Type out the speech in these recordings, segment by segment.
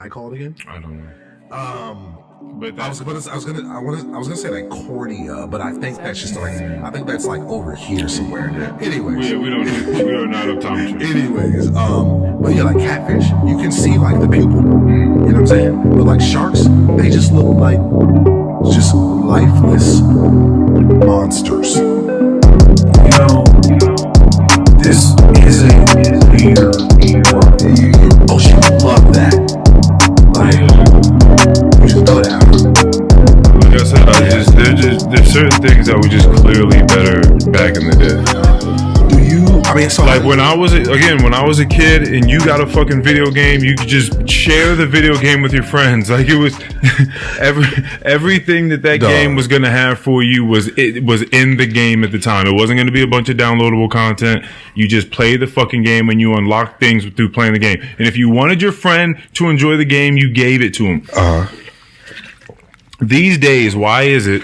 I call it again? I don't know. But I was gonna say like cornea, but I think that's just like that's like over here somewhere. Anyways, we are not optometry. Anyways, but yeah, like catfish, you can see like the pupil. You know what I'm saying? But like sharks, they just look like just lifeless monsters. You know, this isn't weird. Oh, she would love that. Like, we just throw that out. Like I said, there's certain things that were just clearly better back in the day. So like when I was a kid and you got a fucking video game, you could just share the video game with your friends. Like it was everything that game was gonna have for you was in the game at the time. It wasn't gonna be a bunch of downloadable content. You just play the fucking game and you unlock things through playing the game. And if you wanted your friend to enjoy the game, you gave it to him. These days, why is it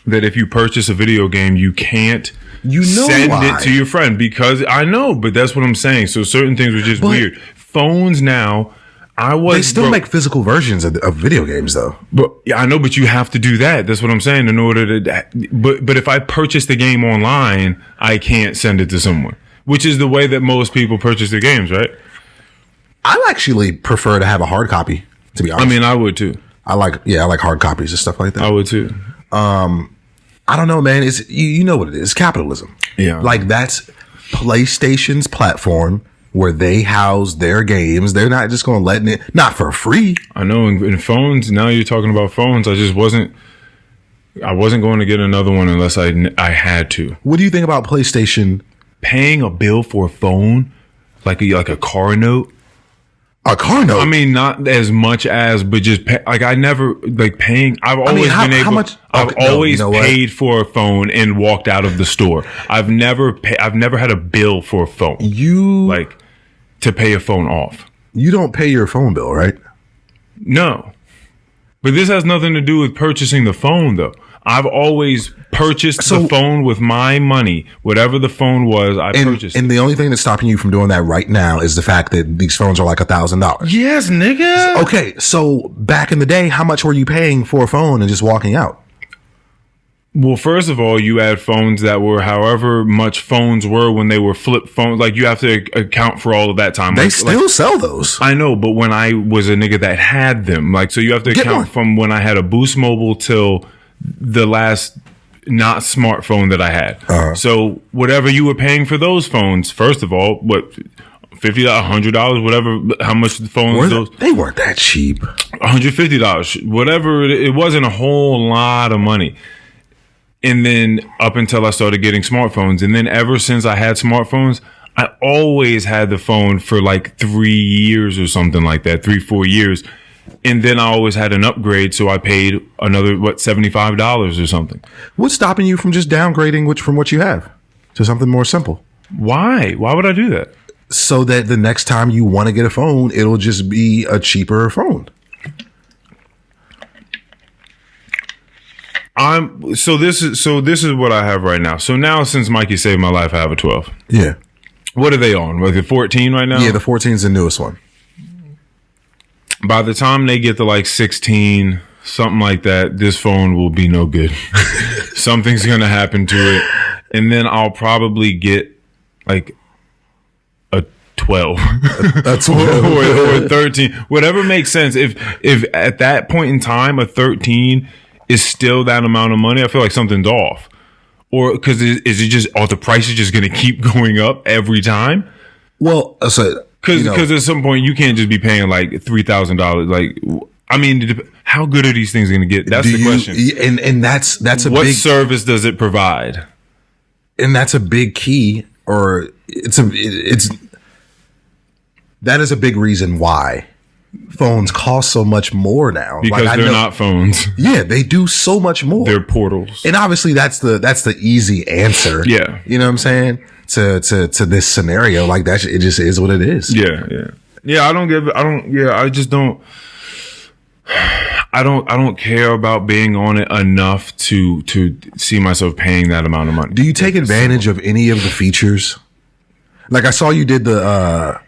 that if you purchase a video game, you can't send it to your friend? Because I know, but that's what I'm saying. So certain things were just weird. Phones now, they still make physical versions of video games, though. But yeah, I know, but you have to do that. That's what I'm saying. In order to, but if I purchase the game online, I can't send it to someone, which is the way that most people purchase their games, right? I actually prefer to have a hard copy. To be honest, I mean, I would too. I like hard copies and stuff like that. I would too. I don't know, man. It's you know what it is. Capitalism. Yeah. Like that's PlayStation's platform where they house their games. They're not just going to let it, not for free. I know. In phones, now you're talking about phones. I wasn't going to get another one unless I had to. What do you think about PlayStation paying a bill for a phone, like a car note? A car note. I mean, not as much as, but just I never paying. I've always been able. How much? I've always paid for a phone and walked out of the store. I've never had a bill for a phone. To pay a phone off. You don't pay your phone bill, right? No, but this has nothing to do with purchasing the phone, though. I've always purchased the phone with my money. Whatever the phone was, I purchased. And the only thing that's stopping you from doing that right now is the fact that these phones are like $1,000. Yes, nigga. Okay, so back in the day, how much were you paying for a phone and just walking out? Well, first of all, you had phones that were however much phones were when they were flip phones. Like, you have to account for all of that time. They still sell those. I know, but when I was a nigga that had them, so you have to account from when I had a Boost Mobile till the last not smartphone that I had. So whatever you were paying for those phones, first of all, what, $50, $100, whatever, how much the phones they weren't that cheap. $150, whatever. It wasn't a whole lot of money. And then up until I started getting smartphones, and then ever since I had smartphones, I always had the phone for like 3 years or something like that, 3-4 years. And then I always had an upgrade, so I paid another, $75 or something. What's stopping you from just downgrading from what you have to something more simple? Why? Why would I do that? So that the next time you want to get a phone, it'll just be a cheaper phone. So this is what I have right now. So now, since Mikey saved my life, I have a 12. Yeah. What are they on? Was it 14 right now? Yeah, the 14 is the newest one. By the time they get to 16, something like that, this phone will be no good. Something's going to happen to it. And then I'll probably get a 12. A 12. or 13. Whatever makes sense. If at that point in time, a 13 is still that amount of money, I feel like something's off. Or because is it just, the price is just going to keep going up every time? Well, because at some point you can't just be paying $3,000. I mean, how good are these things going to get? That's the question. And that's a what service does it provide? And that's a big key, or that is a big reason why phones cost so much more now. Because they're not phones. Yeah, they do so much more. They're portals. And obviously that's the easy answer. Yeah. You know what I'm saying? To this scenario, it just is what it is. Yeah. I don't care about being on it enough to see myself paying that amount of money. Do you take advantage of any of the features? Like I saw you did the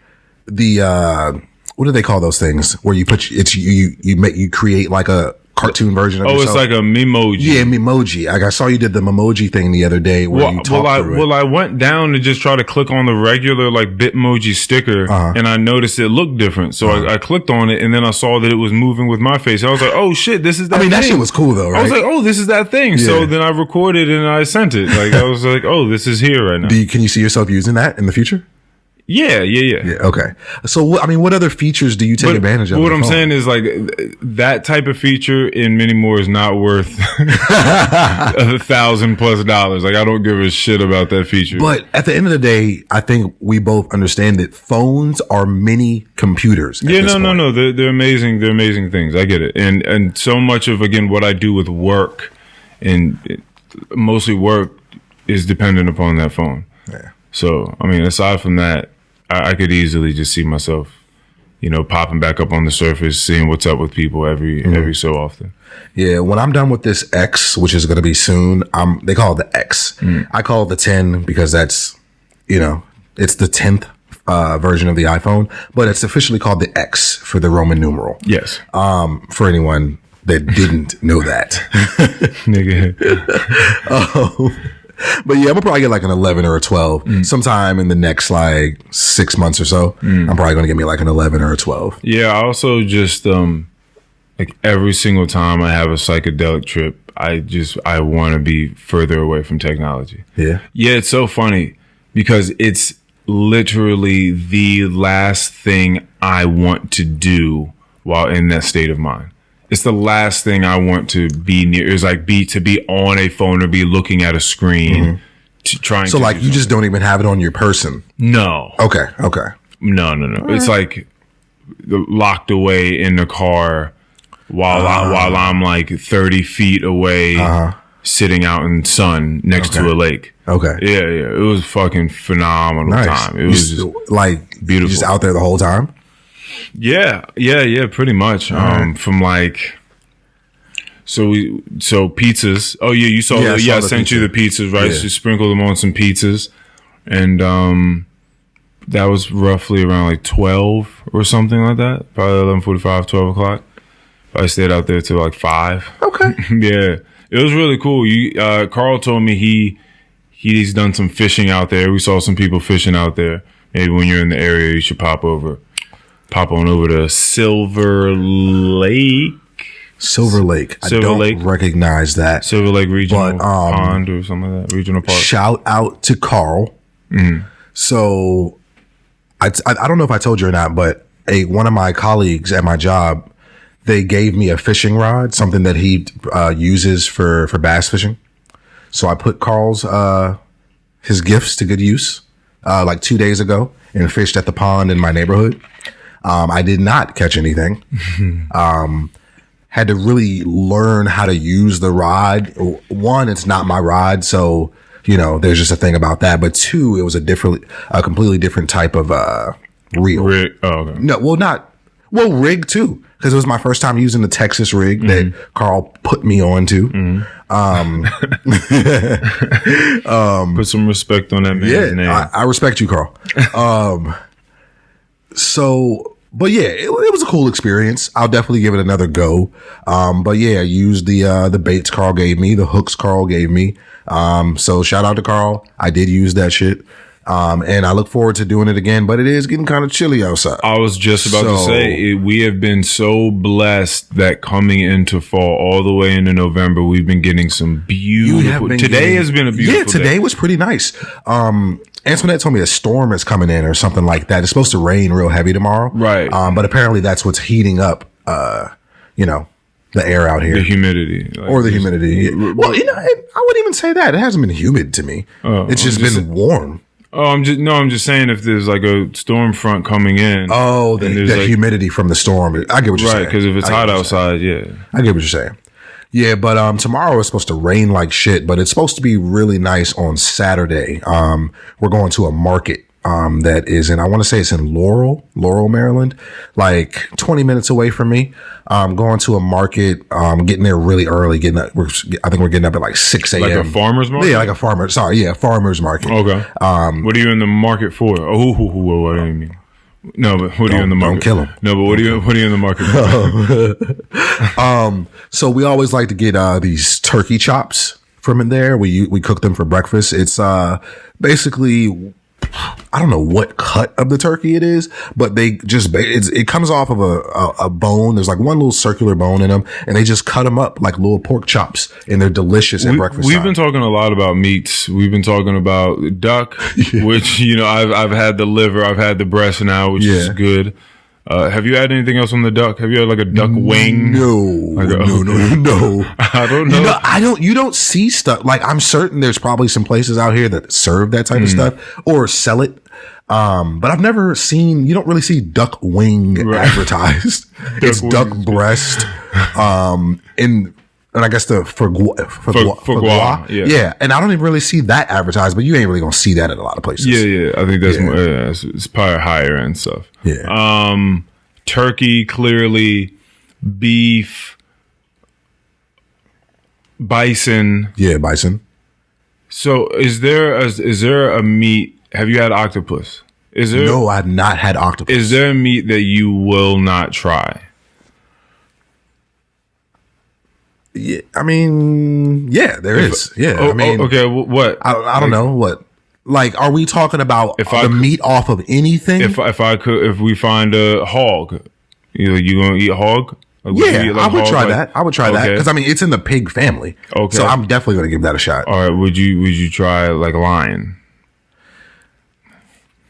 what do they call those things where you put you create like a cartoon version of yourself? It's like a memoji. Yeah, memoji. Like I saw you did the memoji thing the other day where you talked through it. Well, I went down to just try to click on the regular like Bitmoji sticker, and I noticed it looked different. So I clicked on it, and then I saw that it was moving with my face. I was like, oh shit, this is that thing. that shit was cool though, right? I was like, oh, this is that thing. Yeah. So then I recorded and I sent it. Like I was like, oh, this is here right now. Can you see yourself using that in the future? Yeah. Okay. So, what other features do you take advantage of? What I'm saying is like that type of feature and many more is not worth $1,000+ Like I don't give a shit about that feature. But at the end of the day, I think we both understand that phones are mini computers. Yeah, no. They're amazing. They're amazing things. I get it. And so much of, again, what I do with work and mostly work is dependent upon that phone. Yeah. So, I mean, aside from that, I could easily just see myself, popping back up on the surface, seeing what's up with people every so often. Yeah, when I'm done with this X, which is going to be soon, they call it the X. I call it the 10 because that's, it's the 10th version of the iPhone, but it's officially called the X for the Roman numeral. Yes. For anyone that didn't know that. Nigga. But yeah, I'm gonna probably get like an 11 or a 12 sometime in the next like 6 months or so. I'm probably gonna get me like an 11 or a 12. Yeah, I also just like every single time I have a psychedelic trip, I want to be further away from technology. Yeah, it's so funny because it's literally the last thing I want to do while in that state of mind. It's the last thing I want to be near. Is like to be on a phone or be looking at a screen, trying. So like you just don't even have it on your person. No. Okay. No. It's like locked away in the car while I'm like 30 feet away, sitting out in the sun next to a lake. Okay. Yeah. It was fucking phenomenal time. It was just like beautiful. Just out there the whole time. Yeah, pretty much. From like, so pizzas. Oh yeah, you saw. I sent you the pizzas, right? So you sprinkled them on some pizzas, and that was roughly around like 12 or something like that. Probably 11:45, 12 o'clock. I stayed out there till like 5. Okay. Yeah, it was really cool. Carl told me he's done some fishing out there. We saw some people fishing out there. Maybe when you're in the area, you should pop on over to Silver Lake. I don't recognize that. Silver Lake Regional Pond or something like that. Regional Park. Shout out to Carl. So I don't know if I told you or not, but one of my colleagues at my job, they gave me a fishing rod, something that he uses for bass fishing. So I put Carl's his gifts to good use like 2 days ago and fished at the pond in my neighborhood. I did not catch anything. Had to really learn how to use the rod. One, it's not my rod, so there's just a thing about that. But two, it was a completely different type of reel. Rig. Oh, okay. No, rig too, because it was my first time using the Texas rig that Carl put me onto. Put some respect on that man's name. I respect you, Carl. But yeah, it was a cool experience. I'll definitely give it another go. But yeah, I used the baits Carl gave me, the hooks Carl gave me. So shout out to Carl. I did use that shit. And I look forward to doing it again, but it is getting kind of chilly outside. I was just about to say, we have been so blessed that coming into fall all the way into November, we've been getting some beautiful. Today has been a beautiful day. Today was pretty nice. Antoinette told me a storm is coming in or something like that. It's supposed to rain real heavy tomorrow. Right. But apparently that's what's heating up, the air out here. The humidity. Or the humidity. Well, I wouldn't even say that. It hasn't been humid to me. It's just been warm. Oh, I'm just saying if there's like a storm front coming in. Oh, the humidity from the storm. I get what you're saying. Right, because if it's hot outside, yeah. I get what you're saying. Yeah, but tomorrow is supposed to rain like shit, but it's supposed to be really nice on Saturday. We're going to a market that is I want to say it's in Laurel, Maryland, like 20 minutes away from me. Going to a market, getting there really early, I think we're getting up at like 6 a.m. Like a farmer's market? Yeah, like a farmer's market. Okay. What are you in the market for? Oh, what do you mean? No, but what are you in the market? Don't kill them. No, but what are you in the market for? So we always like to get these turkey chops from in there. We cook them for breakfast. It's basically, I don't know what cut of the turkey it is, but it comes off of a bone. There's like one little circular bone in them, and they just cut them up like little pork chops, and they're delicious at breakfast. We've been talking a lot about meats. We've been talking about duck, which, I've had the liver, I've had the breast now, which is good. Have you had anything else on the duck? Have you had like a duck wing? No. I don't know. You don't see stuff. Like, I'm certain there's probably some places out here that serve that type of stuff or sell it. But I've never seen, you don't really see duck wing advertised. It's duck breast. And I guess the foie gras. Yeah. And I don't even really see that advertised, but you ain't really gonna see that in a lot of places. Yeah. I think that's more, it's probably higher end stuff. Yeah. Turkey, clearly, beef, bison. Yeah, bison. So is there a meat? Have you had octopus? No, I've not had octopus. Is there a meat that you will not try? Yeah, I mean, yeah, there is. Yeah, I mean, okay. What? I don't know what. Like, are we talking about the meat off of anything? If we find a hog, you gonna eat hog? Yeah, I would try that. I would try that because I mean it's in the pig family. Okay, so I'm definitely gonna give that a shot. All right, would you try like lion?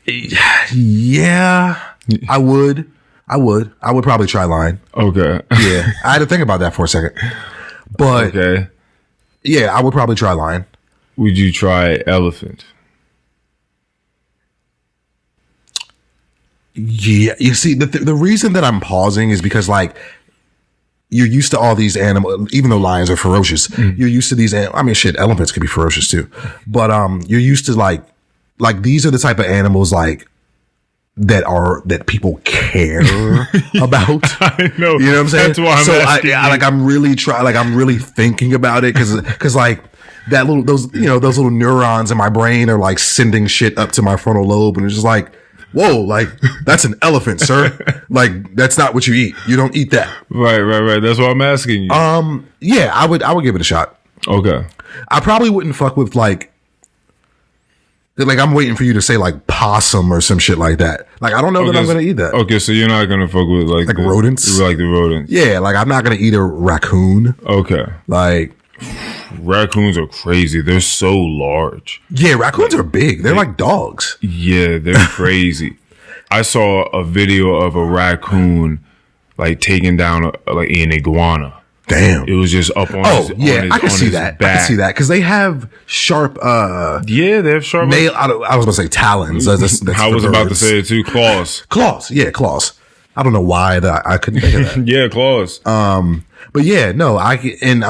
Yeah, I would. I would probably try lion. Okay. Yeah, I had to think about that for a second. But yeah, I would probably try lion. Would you try elephant? Yeah, you see, the reason that I'm pausing is because like you're used to all these animals, even though lions are ferocious. You're used to these. I mean, shit, elephants can be ferocious too, but you're used to like these are the type of animals like that people care about. I know. You know what I'm saying? That's why I'm I'm really thinking about it because like those little neurons in my brain are like sending shit up to my frontal lobe, and it's just like, whoa, like that's an elephant, sir. Like that's not what you eat. You don't eat that. Right. That's why I'm asking you. Yeah, I would give it a shot. Okay. I probably wouldn't fuck with like I'm waiting for you to say like possum or some shit like that. Like I don't know that I'm gonna eat that. Okay, so you're not gonna fuck with like rodents? Like the rodents. Yeah, like I'm not gonna eat a raccoon. Okay. Like raccoons are crazy. They're so large. Yeah, raccoons are big. They're like dogs. Yeah, they're crazy. I saw a video of a raccoon like taking down an iguana. Damn. It was just up on his I can see that. Back. I can see that because they have sharp they have sharp nail. I was going to say talons. I was about to say it too. Claws. Yeah, claws. I don't know why I couldn't think of that. Yeah, claws. But yeah, no, I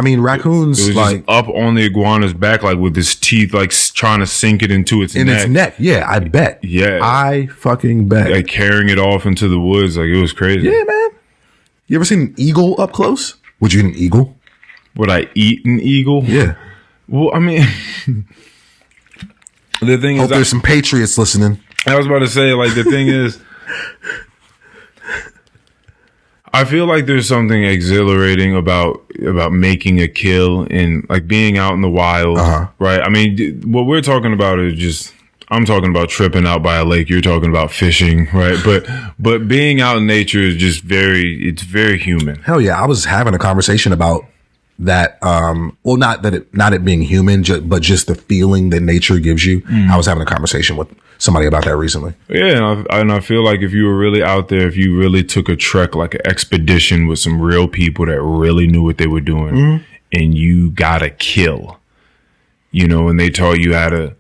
mean raccoons it was like just up on the iguana's back, like with his teeth, like trying to sink it into its neck. Its neck. Yeah, I bet. Yeah, I fucking bet. Like carrying it off into the woods, like it was crazy. Yeah, man. You ever seen an eagle up close? Would you eat an eagle? Would I eat an eagle? Yeah. Well, I mean, the thing is, there's some patriots listening. I was about to say, like, the thing is, I feel like there's something exhilarating about making a kill and like being out in the wild, right? I mean, what we're talking about is just. I'm talking about tripping out by a lake. You're talking about fishing, right? But being out in nature is just it's very human. Hell yeah. I was having a conversation about that. Well, not it being human, but just the feeling that nature gives you. I was having a conversation with somebody about that recently. Yeah. And I feel like if you were really out there, if you really took a trek, like an expedition with some real people that really knew what they were doing and you got a kill, and they taught you how to,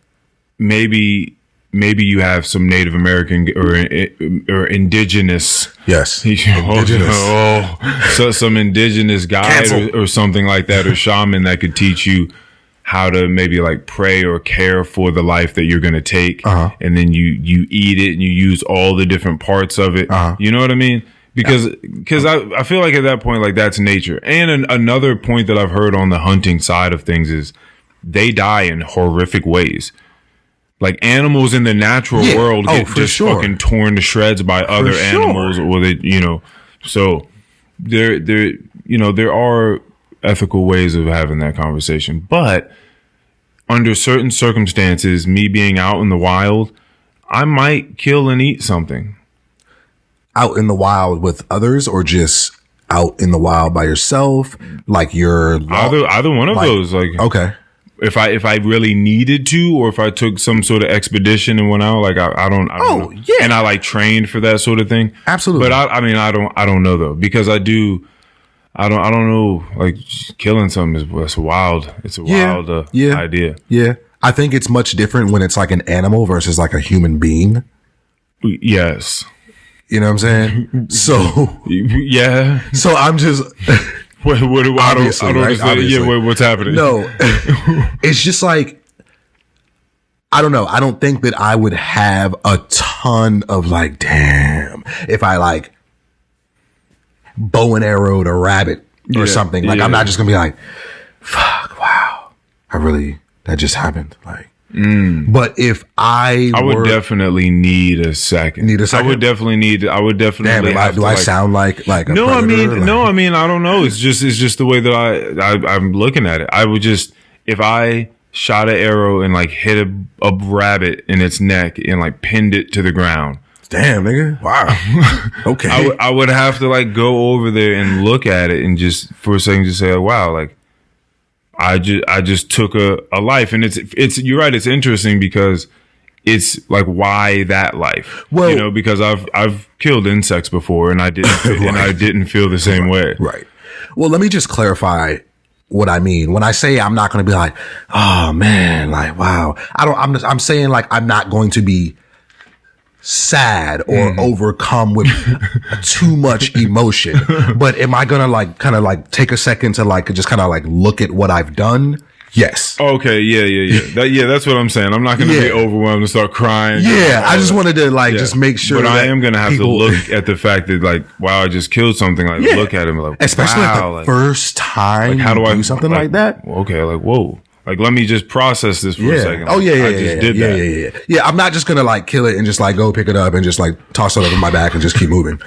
maybe you have some Native American or indigenous. Yes. Indigenous. So some indigenous guide or something like that, or shaman that could teach you how to maybe like pray or care for the life that you're going to take. And then you eat it and you use all the different parts of it. You know what I mean? Because I feel like at that point, like that's nature. And another point that I've heard on the hunting side of things is they die in horrific ways. Like animals in the natural world get just fucking torn to shreds by other animals, or they, so there are ethical ways of having that conversation. But under certain circumstances, me being out in the wild, I might kill and eat something. Out in the wild with others, or just out in the wild by yourself? Like you're either one of those. Like, okay. If I really needed to, or if I took some sort of expedition and went out, like I don't know. Yeah. And I like trained for that sort of thing. Absolutely. But I don't know though, because I don't know, like killing something it's wild. It's a wild idea. Yeah. I think it's much different when it's like an animal versus like a human being. Yes. You know what I'm saying? So yeah. So I'm just What do I don't understand. Yeah, what's happening? No, it's just like, I don't know. I don't think that I would have a ton of like, damn, if I like bow and arrowed a rabbit or something. Like, I'm not just gonna be like, fuck, wow, that just happened. Like, but if I would definitely need a second. I would definitely. Damn, do I sound like a predator? I mean, I don't know. It's just the way that I'm looking at it. I would just, if I shot an arrow and like hit a rabbit in its neck and like pinned it to the ground. Damn, nigga. Wow. Okay. I would have to like go over there and look at it and just for a second just say, wow, like I just took a life. And it's you're right, it's interesting because it's like, why that life? Well, because I've killed insects before and I didn't feel the same way. Right. Well, let me just clarify what I mean. When I say I'm not going to be like, oh man, like, wow. I'm saying like, I'm not going to be sad or overcome with too much emotion. But am I going to like, kind of like take a second to like, just kind of like look at what I've done? Yes. Okay. Yeah. That's what I'm saying. I'm not going to be overwhelmed and start crying. Yeah. I just wanted to like, just make sure. But I am going to have to look at the fact that like, wow, I just killed something. Like look at him. Like, especially the first time like, how do I do something like that? Okay. Like, whoa. Like, let me just process this for a second. Oh, yeah. I just did that. Yeah. I'm not just going to like kill it and just like go pick it up and just like toss it over my back and just keep moving.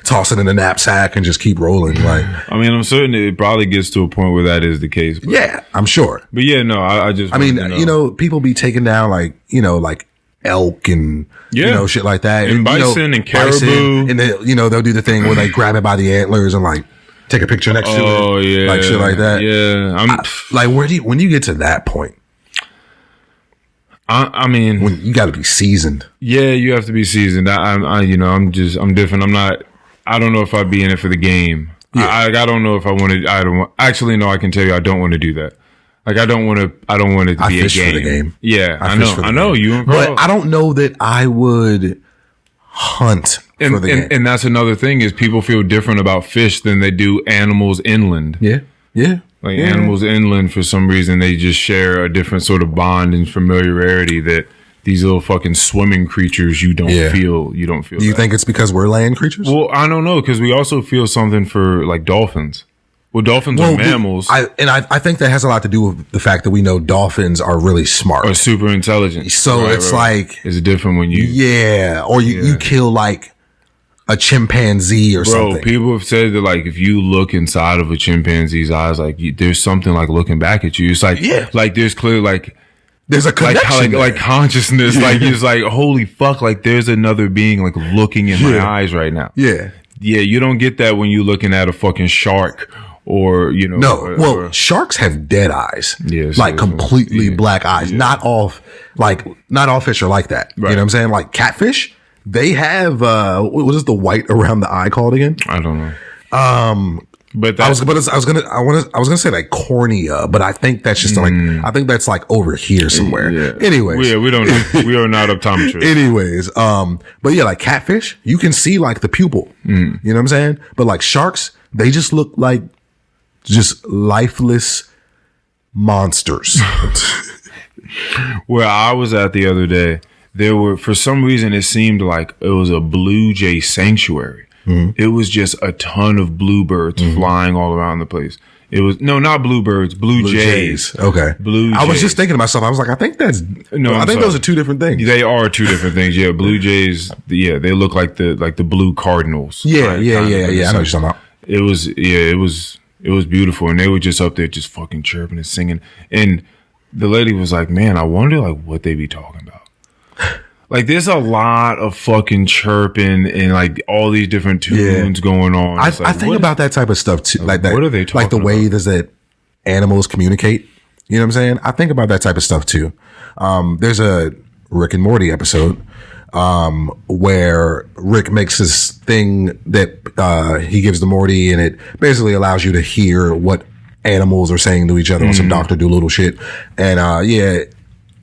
Toss it in the knapsack and just keep rolling. Like, I mean, I'm certain it probably gets to a point where that is the case. But, yeah, I'm sure. But yeah, no, I mean, people be taking down like, like elk and, shit like that. And bison and caribou. And then, they'll do the thing where they grab it by the antlers and like, take a picture next to it. Oh, yeah. Like shit like that. Yeah. Like, when do you get to that point? I mean, when you got to be seasoned. Yeah, you have to be seasoned. I'm different. I don't know if I'd be in it for the game. Yeah. I don't know if I want to, actually, no, I can tell you, I don't want to do that. Like, I don't want it to be a game. For the game. Yeah, I know. You and but I don't know that I would hunt. And that's another thing is people feel different about fish than they do animals inland. Yeah. Like animals inland, for some reason, they just share a different sort of bond and familiarity that these little fucking swimming creatures you don't feel. Do you think it's because we're land creatures? Well, I don't know, because we also feel something for like dolphins. Well, dolphins are mammals. I think that has a lot to do with the fact that we know dolphins are really smart. Or super intelligent. So it's like... It's different when you... Yeah. Or you kill like a chimpanzee or something. Bro, people have said that like if you look inside of a chimpanzee's eyes, like there's something like looking back at you. It's like, like there's clearly like... There's a connection. Like consciousness. Like it's like, holy fuck, like there's another being like looking in my eyes right now. Yeah. Yeah, you don't get that when you're looking at a fucking shark. Or, No, sharks have dead eyes. Yes. Like completely black eyes. Yeah. Not all fish are like that. Right. You know what I'm saying? Like catfish, they have, what is the white around the eye called again? I don't know. But I was gonna say like cornea, but I think that's just I think that's like over here somewhere. Yeah. Anyways. Yeah, we are not optometrists. Anyways, but yeah, like catfish, you can see like the pupil. You know what I'm saying? But like sharks, they just look like just lifeless monsters. Where I was at the other day, there were, for some reason, it seemed like it was a blue jay sanctuary. it was just a ton of bluebirds flying all around the place. It was not bluebirds, blue jays. Okay. Blue jays. I was just thinking to myself, I was like, I think those are two different things. They are two different things. Yeah, blue jays. Yeah, they look like the blue cardinals. Yeah. I know what you're talking about. It was beautiful, and they were just up there just fucking chirping and singing. And the lady was like, "Man, I wonder like what they be talking about." Like, there's a lot of fucking chirping and like all these different tunes going on. I think about that type of stuff too. Like that, what are they talking like the about? way that animals communicate. You know what I'm saying? I think about that type of stuff too. There's a Rick and Morty episode where Rick makes this thing that he gives to Morty, and it basically allows you to hear what animals are saying to each other on some Dr. Dolittle shit. And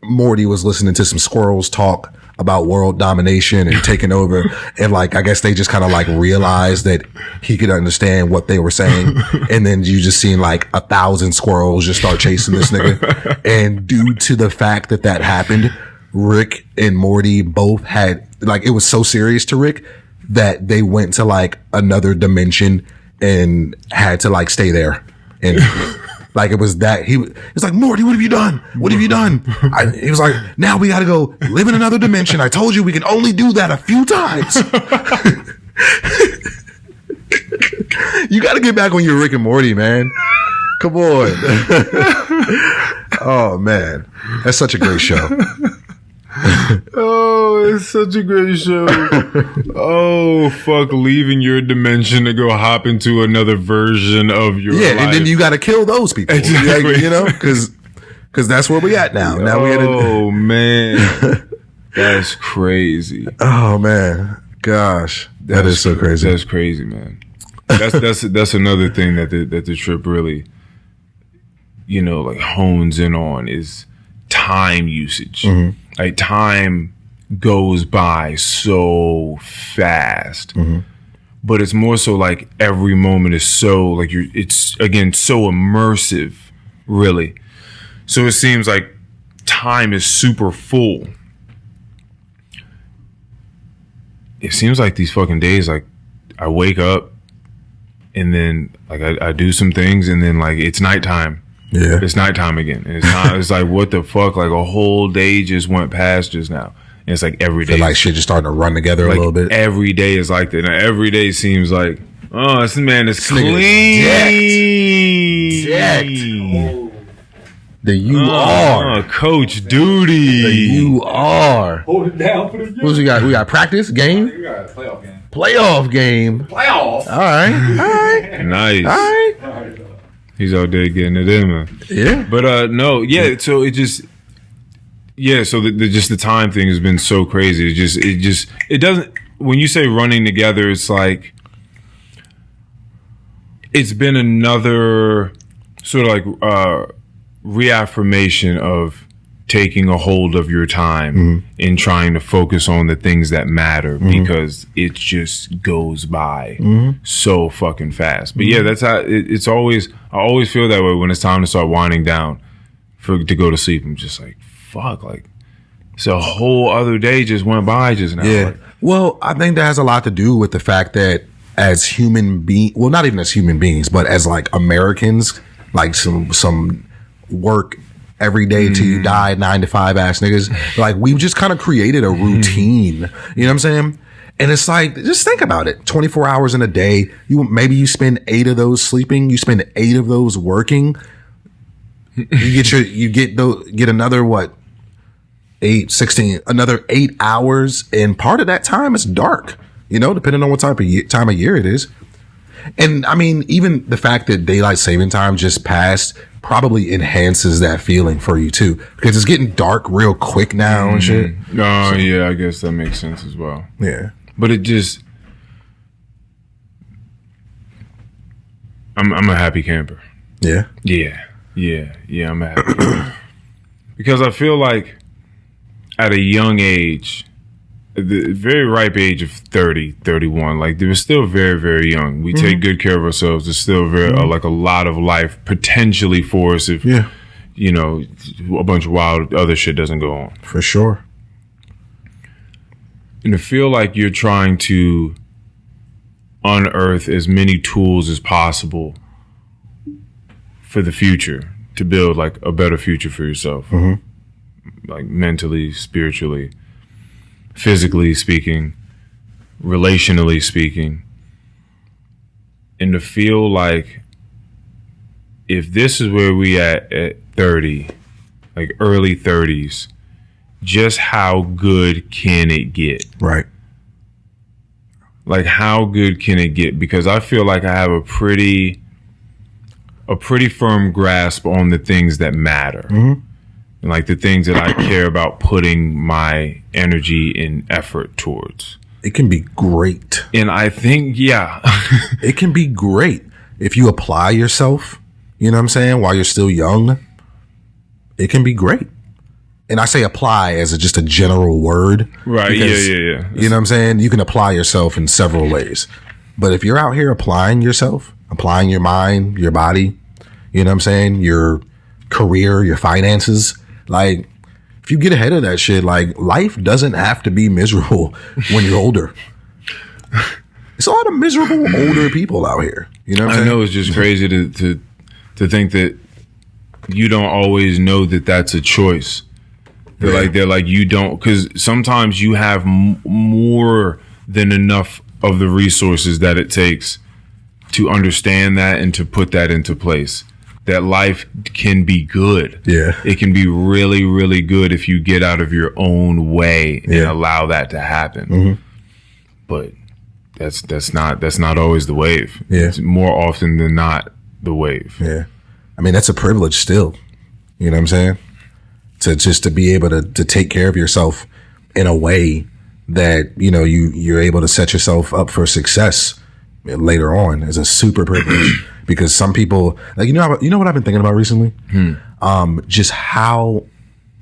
Morty was listening to some squirrels talk about world domination and taking over, and like I guess they just kind of like realized that he could understand what they were saying, and then you just seen like 1,000 squirrels just start chasing this nigga. And due to the fact that happened, Rick and Morty both had like, it was so serious to Rick that they went to like another dimension and had to like stay there. And like it was that he was like, Morty, what have you done? What have you done? He was like, now we got to go live in another dimension. I told you we can only do that a few times. You got to get back on your Rick and Morty, man. Come on. Oh man, that's such a great show. Oh, it's such a great show. Oh, fuck, leaving your dimension to go hop into another version of your life. And then you got to kill those people. Exactly. Like, you know, because that's where we at now. Oh, man. That's crazy. Oh, man. Gosh. That is so crazy. That's crazy, man. That's another thing that the trip really, like hones in on is time usage. Like, time goes by so fast, but it's more so like every moment is so like it's again so immersive, really. So it seems like time is super full. It seems like these fucking days, like I wake up and then like I do some things and then like it's nighttime. Yeah, it's nighttime again. And it's like, what the fuck? Like a whole day just went past just now. And it's like every day. Like shit just starting to run together a little bit. Every day is like that. And every day seems like, oh, this man is clean. Decked. The you are. Coach Duty. The you are. Hold it down for the game. What we got? We got practice game? We got a playoff game. Playoff game. Playoff? All right. Nice. All right. He's out there getting it in, man. Yeah. But no, yeah, so it just so the time thing has been so crazy. It doesn't, when you say running together, it's like it's been another sort of like reaffirmation of taking a hold of your time and trying to focus on the things that matter, because it just goes by so fucking fast. But yeah, that's how it's always. I always feel that way when it's time to start winding down to go to sleep. I'm just like, fuck, like it's a whole other day just went by just now. Yeah. Like, well, I think that has a lot to do with the fact that as human beings, well, not even as human beings, but as like Americans, like some work every day till you die, 9 to 5 ass niggas. Like, we've just kind of created a routine. You know what I'm saying? And it's like, just think about it. 24 hours in a day. Maybe you spend 8 of those sleeping. You spend 8 of those working. You get another what? 8, 16, another 8 hours. And part of that time is dark, depending on what time of year it is. And I mean, even the fact that daylight saving time just passed probably enhances that feeling for you too, because it's getting dark real quick now and shit. Oh, yeah, I guess that makes sense as well. Yeah. But it just, I'm a happy camper. Yeah. Yeah, I'm a happy camper. Because I feel like at a young age, the very ripe age of 30, 31, like they were still very, very young. We take good care of ourselves. There's still like a lot of life potentially for us if, a bunch of wild other shit doesn't go on. For sure. And to feel like you're trying to unearth as many tools as possible for the future, to build like a better future for yourself, like mentally, spiritually, physically speaking, relationally speaking, and to feel like if this is where we at 30, like early 30s, just how good can it get? Right. Like, how good can it get? Because I feel like I have a pretty firm grasp on the things that matter. And like the things that I care about putting my energy and effort towards. It can be great. And I think, It can be great if you apply yourself, you know what I'm saying, while you're still young. It can be great. And I say apply as just a general word. Right. Because, Yeah. You know what I'm saying? You can apply yourself in several ways. But if you're out here applying yourself, applying your mind, your body, you know what I'm saying, your career, your finances, like, if you get ahead of that shit, like, life doesn't have to be miserable when you're older. It's a lot of miserable older people out here. You know what I'm saying? I know, it's just crazy to think that you don't always know that that's a choice. They're like you don't, because sometimes you have more than enough of the resources that it takes to understand that and to put that into place. That life can be good. Yeah. It can be really, really good if you get out of your own way and allow that to happen. But that's not always the wave. Yeah. It's more often than not the wave. Yeah. I mean, that's a privilege still. You know what I'm saying? To be able to take care of yourself in a way that, you know, you're able to set yourself up for success later on is a super privilege. Because some people, like, you know what I've been thinking about recently? Just how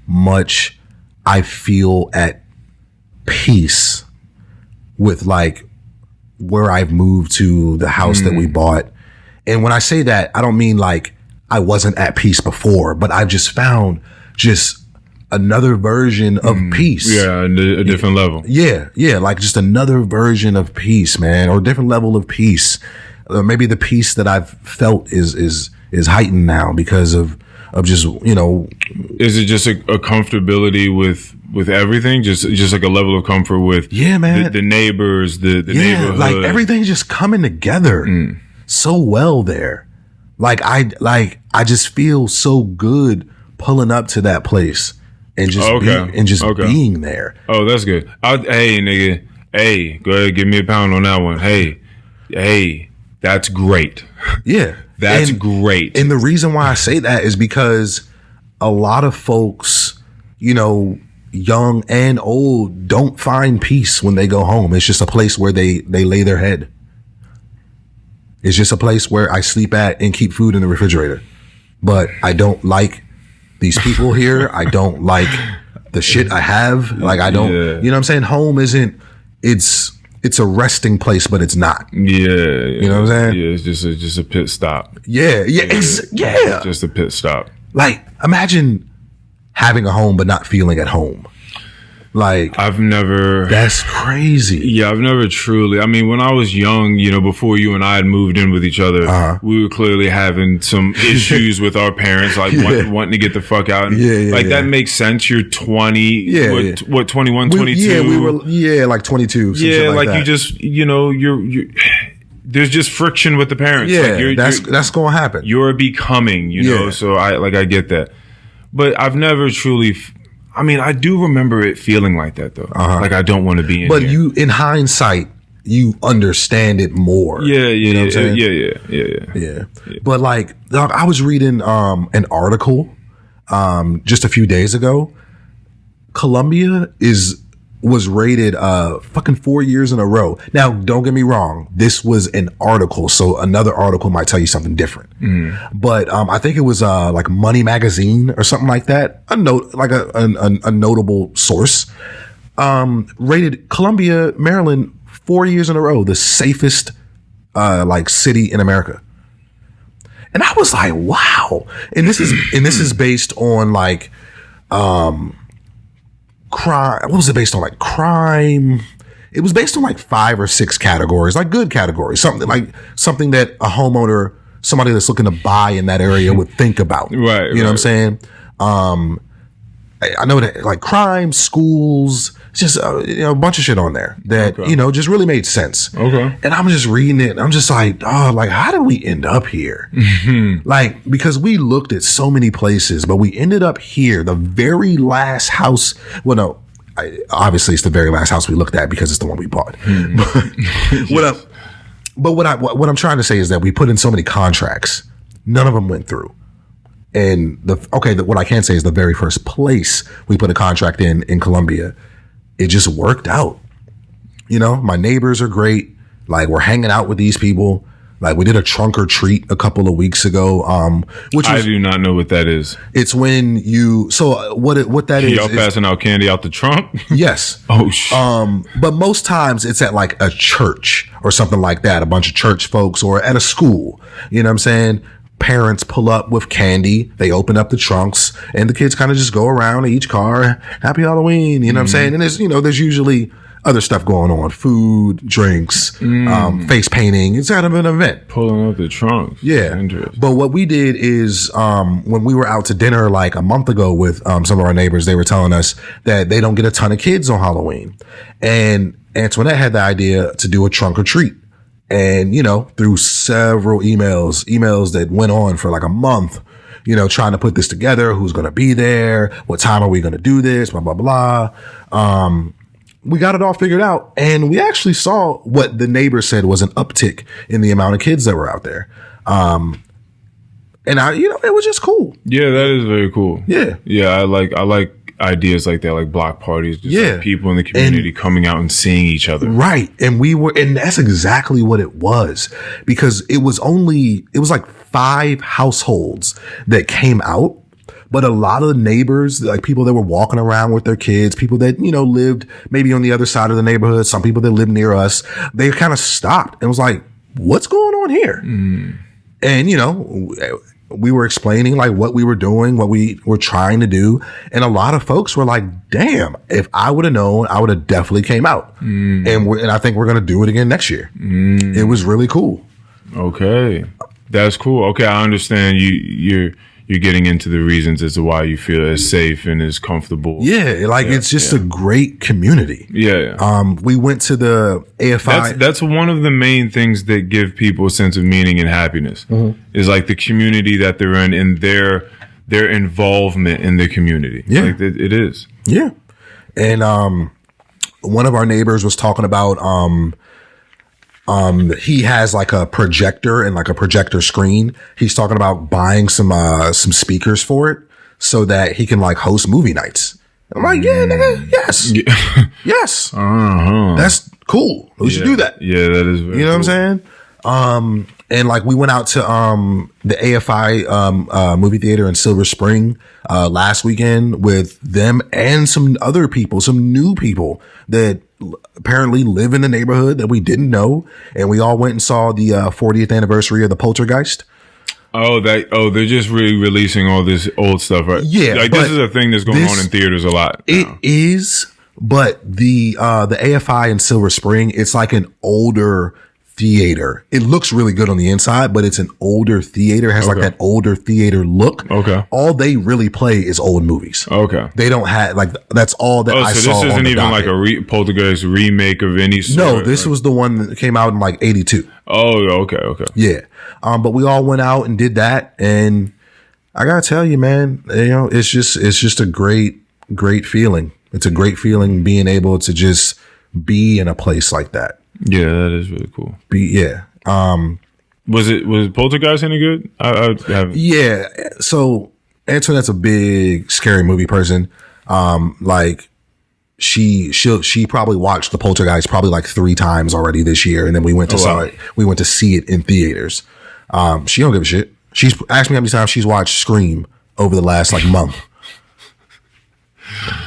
much I feel at peace with, like, where I've moved to, the house that we bought. And when I say that, I don't mean like I wasn't at peace before, but I've just found just another version of peace. Yeah, a different level. Yeah, like just another version of peace, man, or a different level of peace. Maybe the peace that I've felt is heightened now because of just, you know. Is it just a comfortability with everything? Just like a level of comfort with man. the neighbors, the neighborhood. Like everything's just coming together so well there. Like I just feel so good pulling up to that place and just being there. Oh, that's good. Hey, nigga. Hey, go ahead, give me a pound on that one. Hey, that's great. Yeah. That's great. And the reason why I say that is because a lot of folks, you know, young and old, don't find peace when they go home. It's just a place where they lay their head. It's just a place where I sleep at and keep food in the refrigerator. But I don't like these people here. I don't like the shit I have. Like, I don't, you know what I'm saying? Home isn't, it's a resting place, but it's not. Yeah. You know what I'm saying? Yeah, it's just a pit stop. Yeah. Just a pit stop. Like, imagine having a home but not feeling at home. Like, that's crazy. Yeah, I've never truly. I mean, when I was young, you know, before you and I had moved in with each other, we were clearly having some issues with our parents, like wanting to get the fuck out. And, that makes sense. You're 20, what 21, 22? We were, like 22. Yeah, like you just, you know, you're there's just friction with the parents. Yeah, like that's going to happen. You're becoming, you know, so I get that. But I've never truly... I mean, I do remember it feeling like that, though. Like, I don't want to be in but here. You, in hindsight, you understand it more. Yeah. You know what I'm saying? Yeah. But, like, I was reading an article just a few days ago. Colombia was rated fucking 4 years in a row. Now, don't get me wrong. This was an article, so another article might tell you something different. But I think it was like Money Magazine or something like that. A notable source rated Columbia, Maryland, 4 years in a row the safest like city in America. And I was like, wow. And this is based on like crime. What was it based on? Like crime. it was based on like 5 or 6 categories, like good categories, something that a homeowner, somebody that's looking to buy in that area would think about. Right. You know what I'm saying? I know that like crime, schools, just a bunch of shit on there that just really made sense. Okay. And I'm just reading it and I'm just like, oh, like how did we end up here? Like, because we looked at so many places, but we ended up here, the very last house. Well, no, obviously it's the very last house we looked at because it's the one we bought. What I'm trying to say is that we put in so many contracts, none of them went through. And what I can say is the very first place we put a contract in Columbia, it just worked out. My neighbors are great. Like, we're hanging out with these people. Like, we did a trunk or treat a couple of weeks ago. I do not know what that is. It's when what that is. Y'all passing out candy out the trunk? Yes. Oh shit. But most times it's at like a church or something like that. A bunch of church folks or at a school. You know what I'm saying? Parents pull up with candy. They open up the trunks and the kids kind of just go around each car. Happy Halloween. You know what I'm saying? And there's usually other stuff going on, food, drinks, face painting. It's kind of an event. Pulling up the trunks. Yeah. But what we did is, when we were out to dinner like a month ago with, some of our neighbors, they were telling us that they don't get a ton of kids on Halloween. And Antoinette had the idea to do a trunk or treat. And, through several emails that went on for like a month, trying to put this together, who's going to be there, what time are we going to do this, blah, blah, blah. We got it all figured out. And we actually saw what the neighbor said was an uptick in the amount of kids that were out there. And it was just cool. Yeah, that is very cool. Yeah. Yeah. I like ideas like that, like block parties, just like people in the community coming out and seeing each other. Right. And that's exactly what it was, because it was like 5 households that came out, but a lot of the neighbors, like people that were walking around with their kids, people that, lived maybe on the other side of the neighborhood, some people that lived near us, they kind of stopped and was like, what's going on here? And, we were explaining like what we were doing, what we were trying to do. And a lot of folks were like, damn, if I would have known, I would have definitely came out. And I think we're going to do it again next year. It was really cool. Okay. That's cool. Okay. I understand you're getting into the reasons as to why you feel as safe and as comfortable. Yeah. It's just a great community. Yeah. We went to the AFI. That's one of the main things that give people a sense of meaning and happiness is like the community that they're in and their involvement in the community. Yeah. Like it is. Yeah. And, one of our neighbors was talking about, he has like a projector and like a projector screen. He's talking about buying some speakers for it so that he can like host movie nights. I'm like, yeah, nigga, yes. Yes. That's cool. We should do that. Yeah, that is very what I'm saying? And like we went out to the AFI movie theater in Silver Spring last weekend with them and some other people, some new people that apparently live in the neighborhood that we didn't know. And we all went and saw the 40th anniversary of the Poltergeist. They're just really releasing all this old stuff, right? Yeah. Like this is a thing that's going on in theaters a lot now. It is, but the AFI in Silver Spring, it's like an older theater. It looks really good on the inside, but it's an older theater. It has like that older theater look. Okay. All they really play is old movies. Okay. They don't have like that's all that I saw. So this isn't even docket. like a Poltergeist remake of any sort? No, this was the one that came out in like 82. Oh, okay. Yeah. But we all went out and did that, and I gotta tell you, man, it's just a great feeling. It's a great feeling being able to just be in a place like that. Yeah, that is really cool. Was Poltergeist any good? I haven't. Yeah. So Antoinette's a big scary movie person. Like she probably watched the Poltergeist probably like 3 times already this year, and then we went to saw it. We went to see it in theaters. She don't give a shit. She's asked me how many times she's watched Scream over the last like month.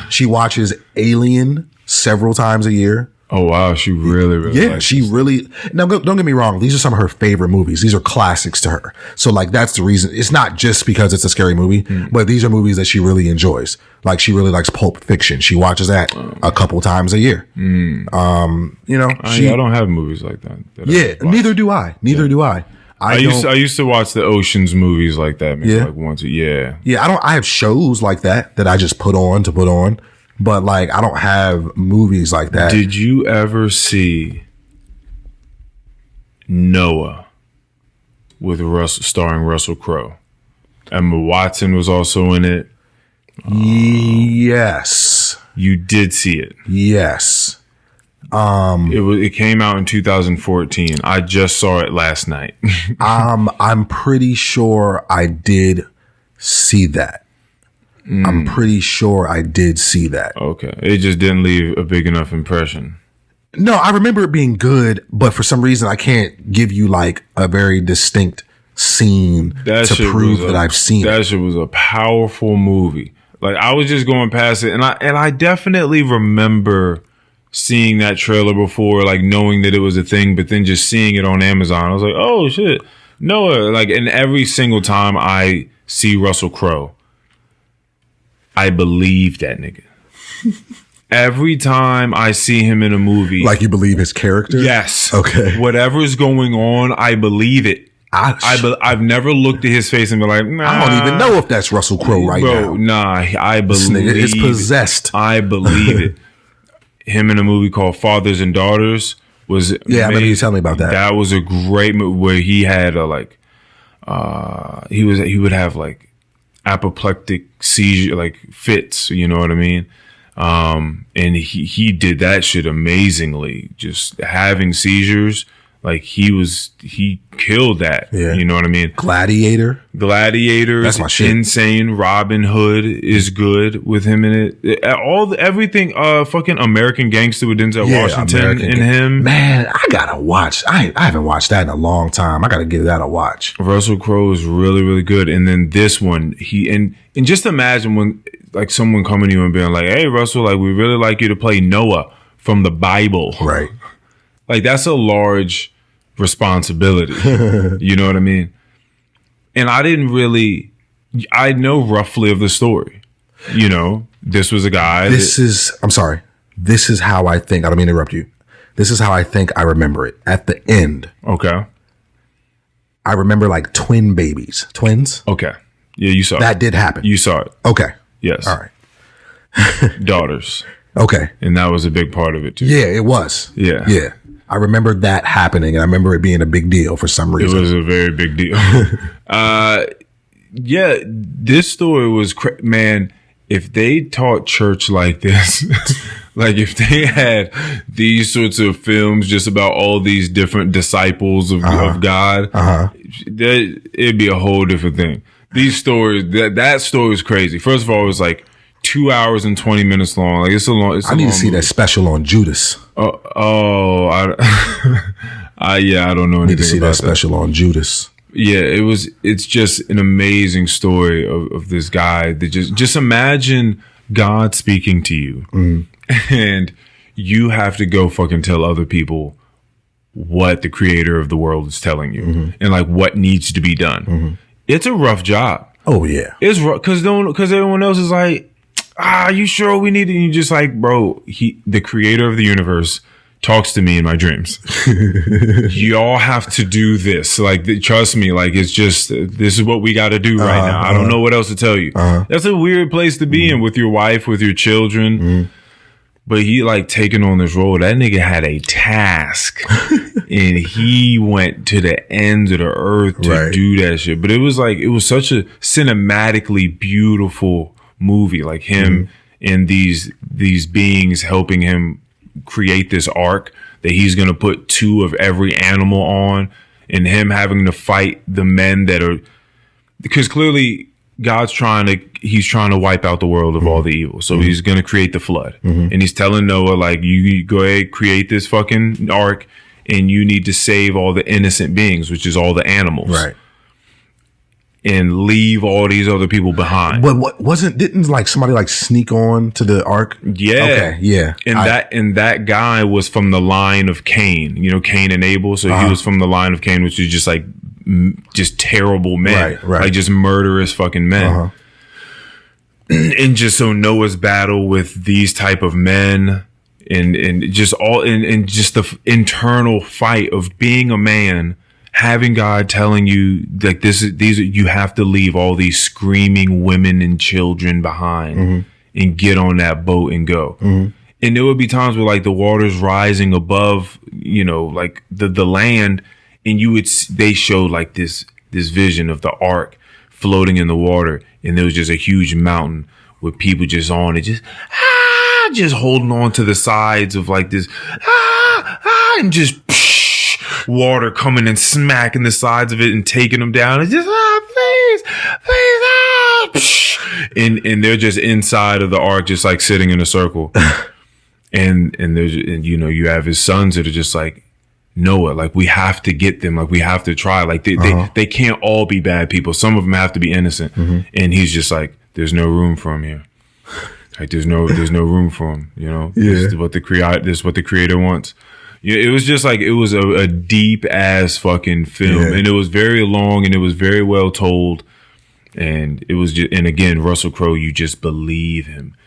She watches Alien several times a year. Oh wow, she really Yeah, likes she really. Now, don't get me wrong. These are some of her favorite movies. These are classics to her. So, like, that's the reason. It's not just because it's a scary movie, but these are movies that she really enjoys. Like, she really likes Pulp Fiction. She watches that a couple times a year. You know, I don't have movies like that. yeah, neither do I. Neither do I. I used to watch the Ocean's movies like that. Maybe Yeah. like once. Yeah. I have shows like that I just put on. But like, I don't have movies like that. Did you ever see Noah with starring Russell Crowe? Emma Watson was also in it. Yes. You did see it. Yes. It came out in 2014. I just saw it last night. I'm pretty sure I did see that. I'm pretty sure I did see that. Okay. It just didn't leave a big enough impression. No, I remember it being good, but for some reason I can't give you like a very distinct scene to prove that I've seen it. That shit was a powerful movie. Like, I was just going past it, and I definitely remember seeing that trailer before, like knowing that it was a thing, but then just seeing it on Amazon. I was like, oh shit, Noah. Like, and every single time I see Russell Crowe, I believe that nigga. Every time I see him in a movie. Like, you believe his character? Yes. Okay. Whatever's going on, I believe it. I've never looked at his face and been like, nah. I don't even know if that's Russell Crowe right now. Nah, I believe this nigga is possessed. I believe it. Him in a movie called Fathers and Daughters was I remember you telling me about that. That was a great movie where he had he would have like apoplectic seizure, like fits, you know what I mean? And he did that shit amazingly, just having seizures. Like, he killed that. Yeah. You know what I mean? Gladiator. That's my shit. Insane. Robin Hood is good with him in it. Everything, fucking American Gangster with Denzel Washington and him. Man, I gotta watch. I haven't watched that in a long time. I gotta give that a watch. Russell Crowe is really, really good. And then this one, and just imagine when, like, someone coming to you and being like, hey, Russell, like, we really like you to play Noah from the Bible. Right. Like, that's a large responsibility. You know what I mean? And I know roughly of the story. You know, this was a guy. This is how I think. I don't mean to interrupt you. This is how I think I remember it. At the end. Okay. I remember like twin babies. Twins? Okay. Yeah, you saw that did happen. You saw it. Okay. Yes. All right. Daughters. Okay. And that was a big part of it too. Yeah, it was. Yeah. Yeah. I remember that happening, and I remember it being a big deal for some reason. It was a very big deal. Yeah, this story was, man, if they taught church like this, like if they had these sorts of films just about all these different disciples of God, it'd be a whole different thing. These stories, that story was crazy. First of all, it was like 2 hours and 20 minutes long. Like, it's a long. I need to see that special on Judas. I don't know anything. Need to see that special on Judas. Yeah, it's just an amazing story of this guy that just imagine God speaking to you and you have to go fucking tell other people what the creator of the world is telling you and like what needs to be done. It's a rough job. Oh yeah. It's rough because everyone else is like, you sure we need it? And you just like, bro, the creator of the universe talks to me in my dreams. Y'all have to do this. Like, trust me, like, it's just, this is what we got to do right now. I don't know what else to tell you. That's a weird place to be in with your wife, with your children. But he like taking on this role. That nigga had a task and he went to the ends of the earth to do that shit. But it was such a cinematically beautiful movie. Like him and these beings helping him create this ark that he's going to put 2 of every animal on, and him having to fight the men that are, because clearly he's trying to wipe out the world of all the evil. So he's going to create the flood, and he's telling Noah, like, you go ahead, create this fucking ark, and you need to save all the innocent beings, which is all the animals. Right. and leave all these other people behind. But didn't like somebody like sneak on to the ark? Yeah. Okay. Yeah. And that guy was from the line of Cain, Cain and Abel. So he was from the line of Cain, which is just like, just terrible men, right. like just murderous fucking men. And just so Noah's battle with these type of men and just just the internal fight of being a man, having God telling you like you have to leave all these screaming women and children behind and get on that boat and go. And there would be times where like the water's rising above, like the land, and they showed like this vision of the ark floating in the water, and there was just a huge mountain with people just on it, just holding on to the sides of like this, and just water coming and smacking the sides of it and taking them down. It's just please, and they're just inside of the ark, just like sitting in a circle. and you have his sons that are just like, Noah, like we have to get them, like we have to try, like they can't all be bad people. Some of them have to be innocent. And he's just like, there's no room for him here. Like there's no room for him. This is what the creator wants. Yeah, it was just like it was a deep ass fucking film, and it was very long and it was very well told, and it was just, and again, Russell Crowe, you just believe him.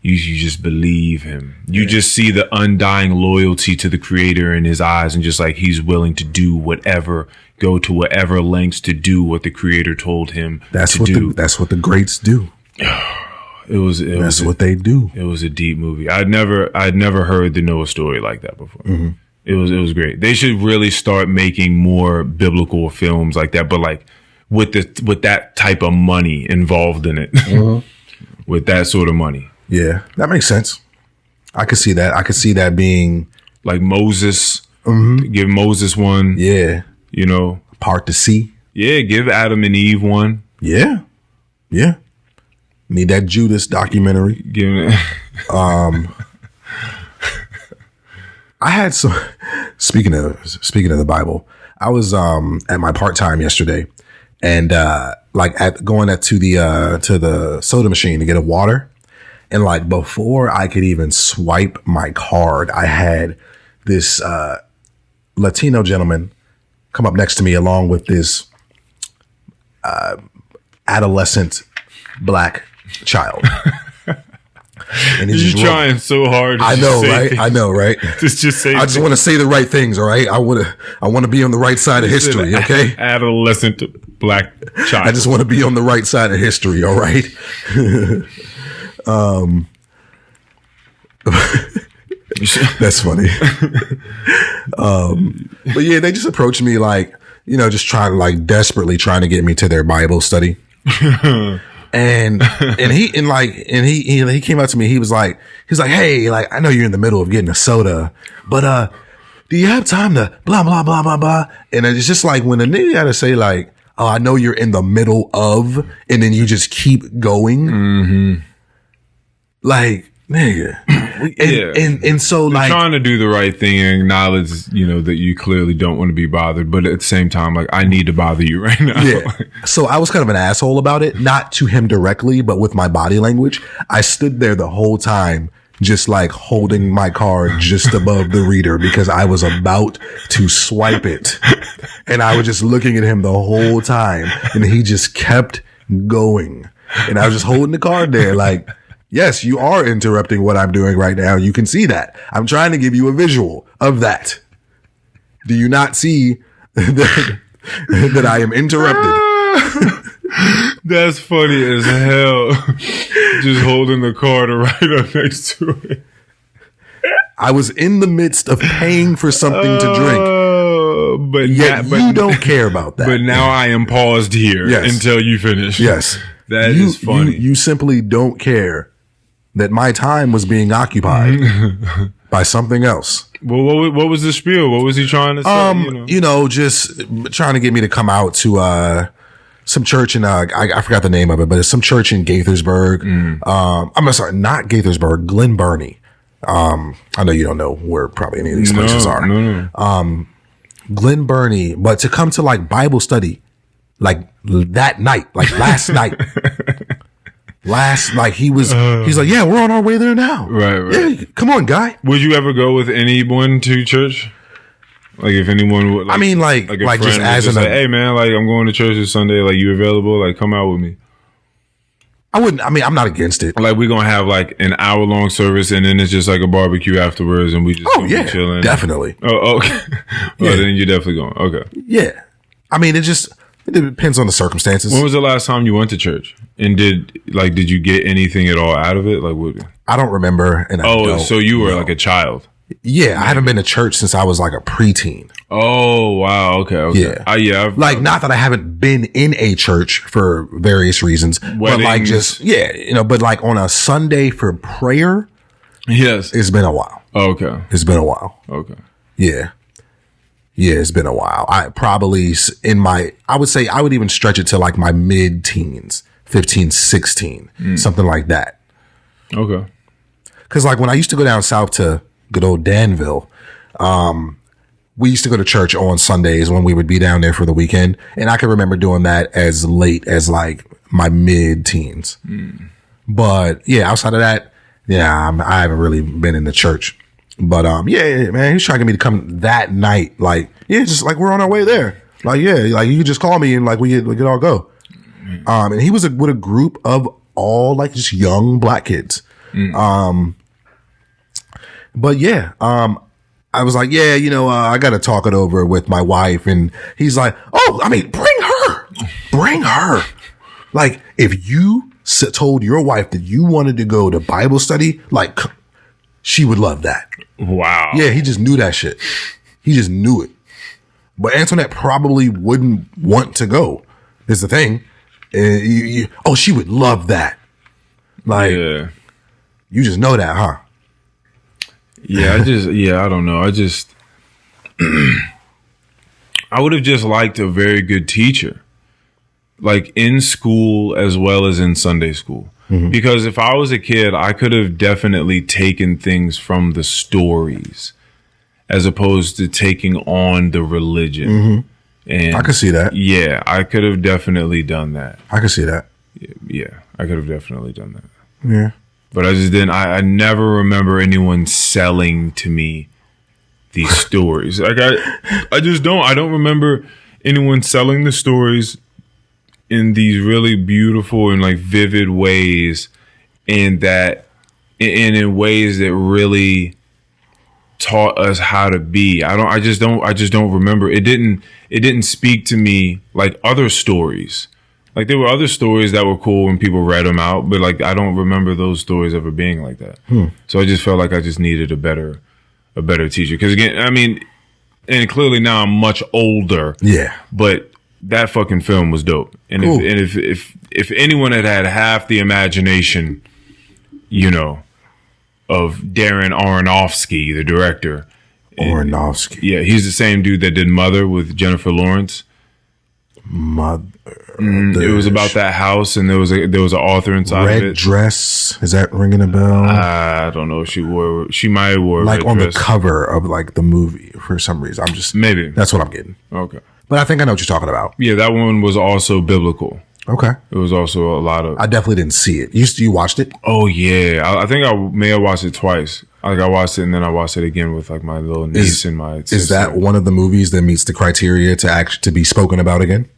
You just believe him. You just see the undying loyalty to the creator in his eyes, and just like he's willing to do whatever, go to whatever lengths to do what the creator told him to do. That's what the greats do. That's what they do. It was a deep movie. I'd never heard the Noah story like that before. It was great. They should really start making more biblical films like that, but like with that type of money involved in it, with that sort of money. Yeah, that makes sense. I could see that. I could see that being like Moses. Give Moses one. Yeah. Part to sea. Yeah, give Adam and Eve one. Yeah. Yeah. Need that Judas documentary. I had some. Speaking of the Bible, I was at my part-time yesterday, and going to the soda machine to get a water, and like before I could even swipe my card, I had this Latino gentleman come up next to me along with this adolescent black child. And he's trying so hard. I know, right? I know, right? just say. I just want to say the right things, all right? I want to be on the right side of history, okay? Adolescent black child. I just want to be on the right side of history, all right? That's funny. But yeah, they just approached me like, just desperately trying to get me to their Bible study. And he came up to me. He's like, hey, like, I know you're in the middle of getting a soda, but do you have time to blah blah blah blah blah? And it's just like when a nigga gotta say like, oh, I know you're in the middle of, and then you just keep going. Like, nigga. And so like trying to do the right thing and acknowledge, that you clearly don't want to be bothered, but at the same time, like, I need to bother you right now. Yeah. So I was kind of an asshole about it, not to him directly, but with my body language. I stood there the whole time, just like holding my card just above the reader because I was about to swipe it. And I was just looking at him the whole time, and he just kept going. And I was just holding the card there like, yes, you are interrupting what I'm doing right now. You can see that. I'm trying to give you a visual of that. Do you not see that I am interrupted? That's funny as hell. Just holding the card right up next to it. I was in the midst of paying for something to drink. But you don't care about that. But now I am paused here until you finish. Yes. That is funny. You simply don't care that my time was being occupied by something else. Well, what was the spiel? What was he trying to say? Just trying to get me to come out to some church in I forgot the name of it, but it's some church in Gaithersburg. I'm sorry, not Gaithersburg, Glen Burnie. I know you don't know where probably any of these places are. No. Glen Burnie, but to come to like Bible study, like that night, like last night. He's like, yeah, we're on our way there now. Right. Yeah, come on, guy. Would you ever go with anyone to church? Like if anyone would, like, I mean, like a just friend as was an, like, hey man, like I'm going to church this Sunday. Like you available? Like come out with me. I wouldn't. I mean, I'm not against it. Like we're gonna have like an hour-long service, and then it's just like a barbecue afterwards, and we just chilling. Definitely. Oh, okay. Well, then you're definitely going. Okay. Yeah, I mean, it depends on the circumstances. When was the last time you went to church? And did you get anything at all out of it? Like what? I don't remember. And so you were like a child. Yeah, I haven't been to church since I was like a preteen. Oh wow. Okay. Yeah. Like not that I haven't been in a church for various reasons, but like just but like on a Sunday for prayer. Yes, it's been a while. Okay, it's been a while. Okay. Yeah, it's been a while. I probably I would say I would even stretch it to like my mid-teens, 15, 16, something like that. Okay. Because like when I used to go down south to good old Danville, we used to go to church on Sundays when we would be down there for the weekend. And I can remember doing that as late as like my mid-teens. But yeah, outside of that, I haven't really been in the church. But man, he's trying to get me to come that night. Like, just like we're on our way there. Like, like you could just call me and like we could all go. And he was with a group of all like just young black kids. But I was like, I got to talk it over with my wife. And he's like, oh, I mean, bring her. Like if you told your wife that you wanted to go to Bible study, like she would love that. Wow. Yeah. He just knew that shit. He just knew it. But Antoinette probably wouldn't want to go is the thing. She would love that. Like, you just know that, huh? Yeah, I don't know. I would have just liked a very good teacher, like in school as well as in Sunday school. Mm-hmm. Because if I was a kid, I could have definitely taken things from the stories as opposed to taking on the religion. Mm-hmm. And I could see that. Yeah, I could have definitely done that. I could see that. Yeah, I could have definitely done that. Yeah. But I just didn't. I never remember anyone selling to me these stories. Like I just don't. I don't remember anyone selling the stories in these really beautiful and like vivid ways, and in ways that really taught us how to be. I just don't remember. It didn't speak to me like other stories. Like there were other stories that were cool when people read them out, but like I don't remember those stories ever being like that. So I just felt like I just needed a better teacher. Because again, I mean, and clearly now I'm much older. Yeah. But that fucking film was dope. And cool. if anyone had half the imagination, of Darren Aronofsky, the director. Aronofsky. Yeah, he's the same dude that did Mother with Jennifer Lawrence. Mother. It was about that house, and there was an author inside red of it. Dress. Is that ringing a bell? I don't know. She might have wore like red on dress. The cover of like the movie for some reason. Maybe that's what I'm getting. Okay, but I think I know what you're talking about. Yeah, that one was also biblical. Okay, it was also a lot of. I definitely didn't see it. You watched it? Oh yeah, I think I may have watched it twice. Like I watched it and then I watched it again with like my little niece and my sister. Is that one of the movies that meets the criteria to be spoken about again?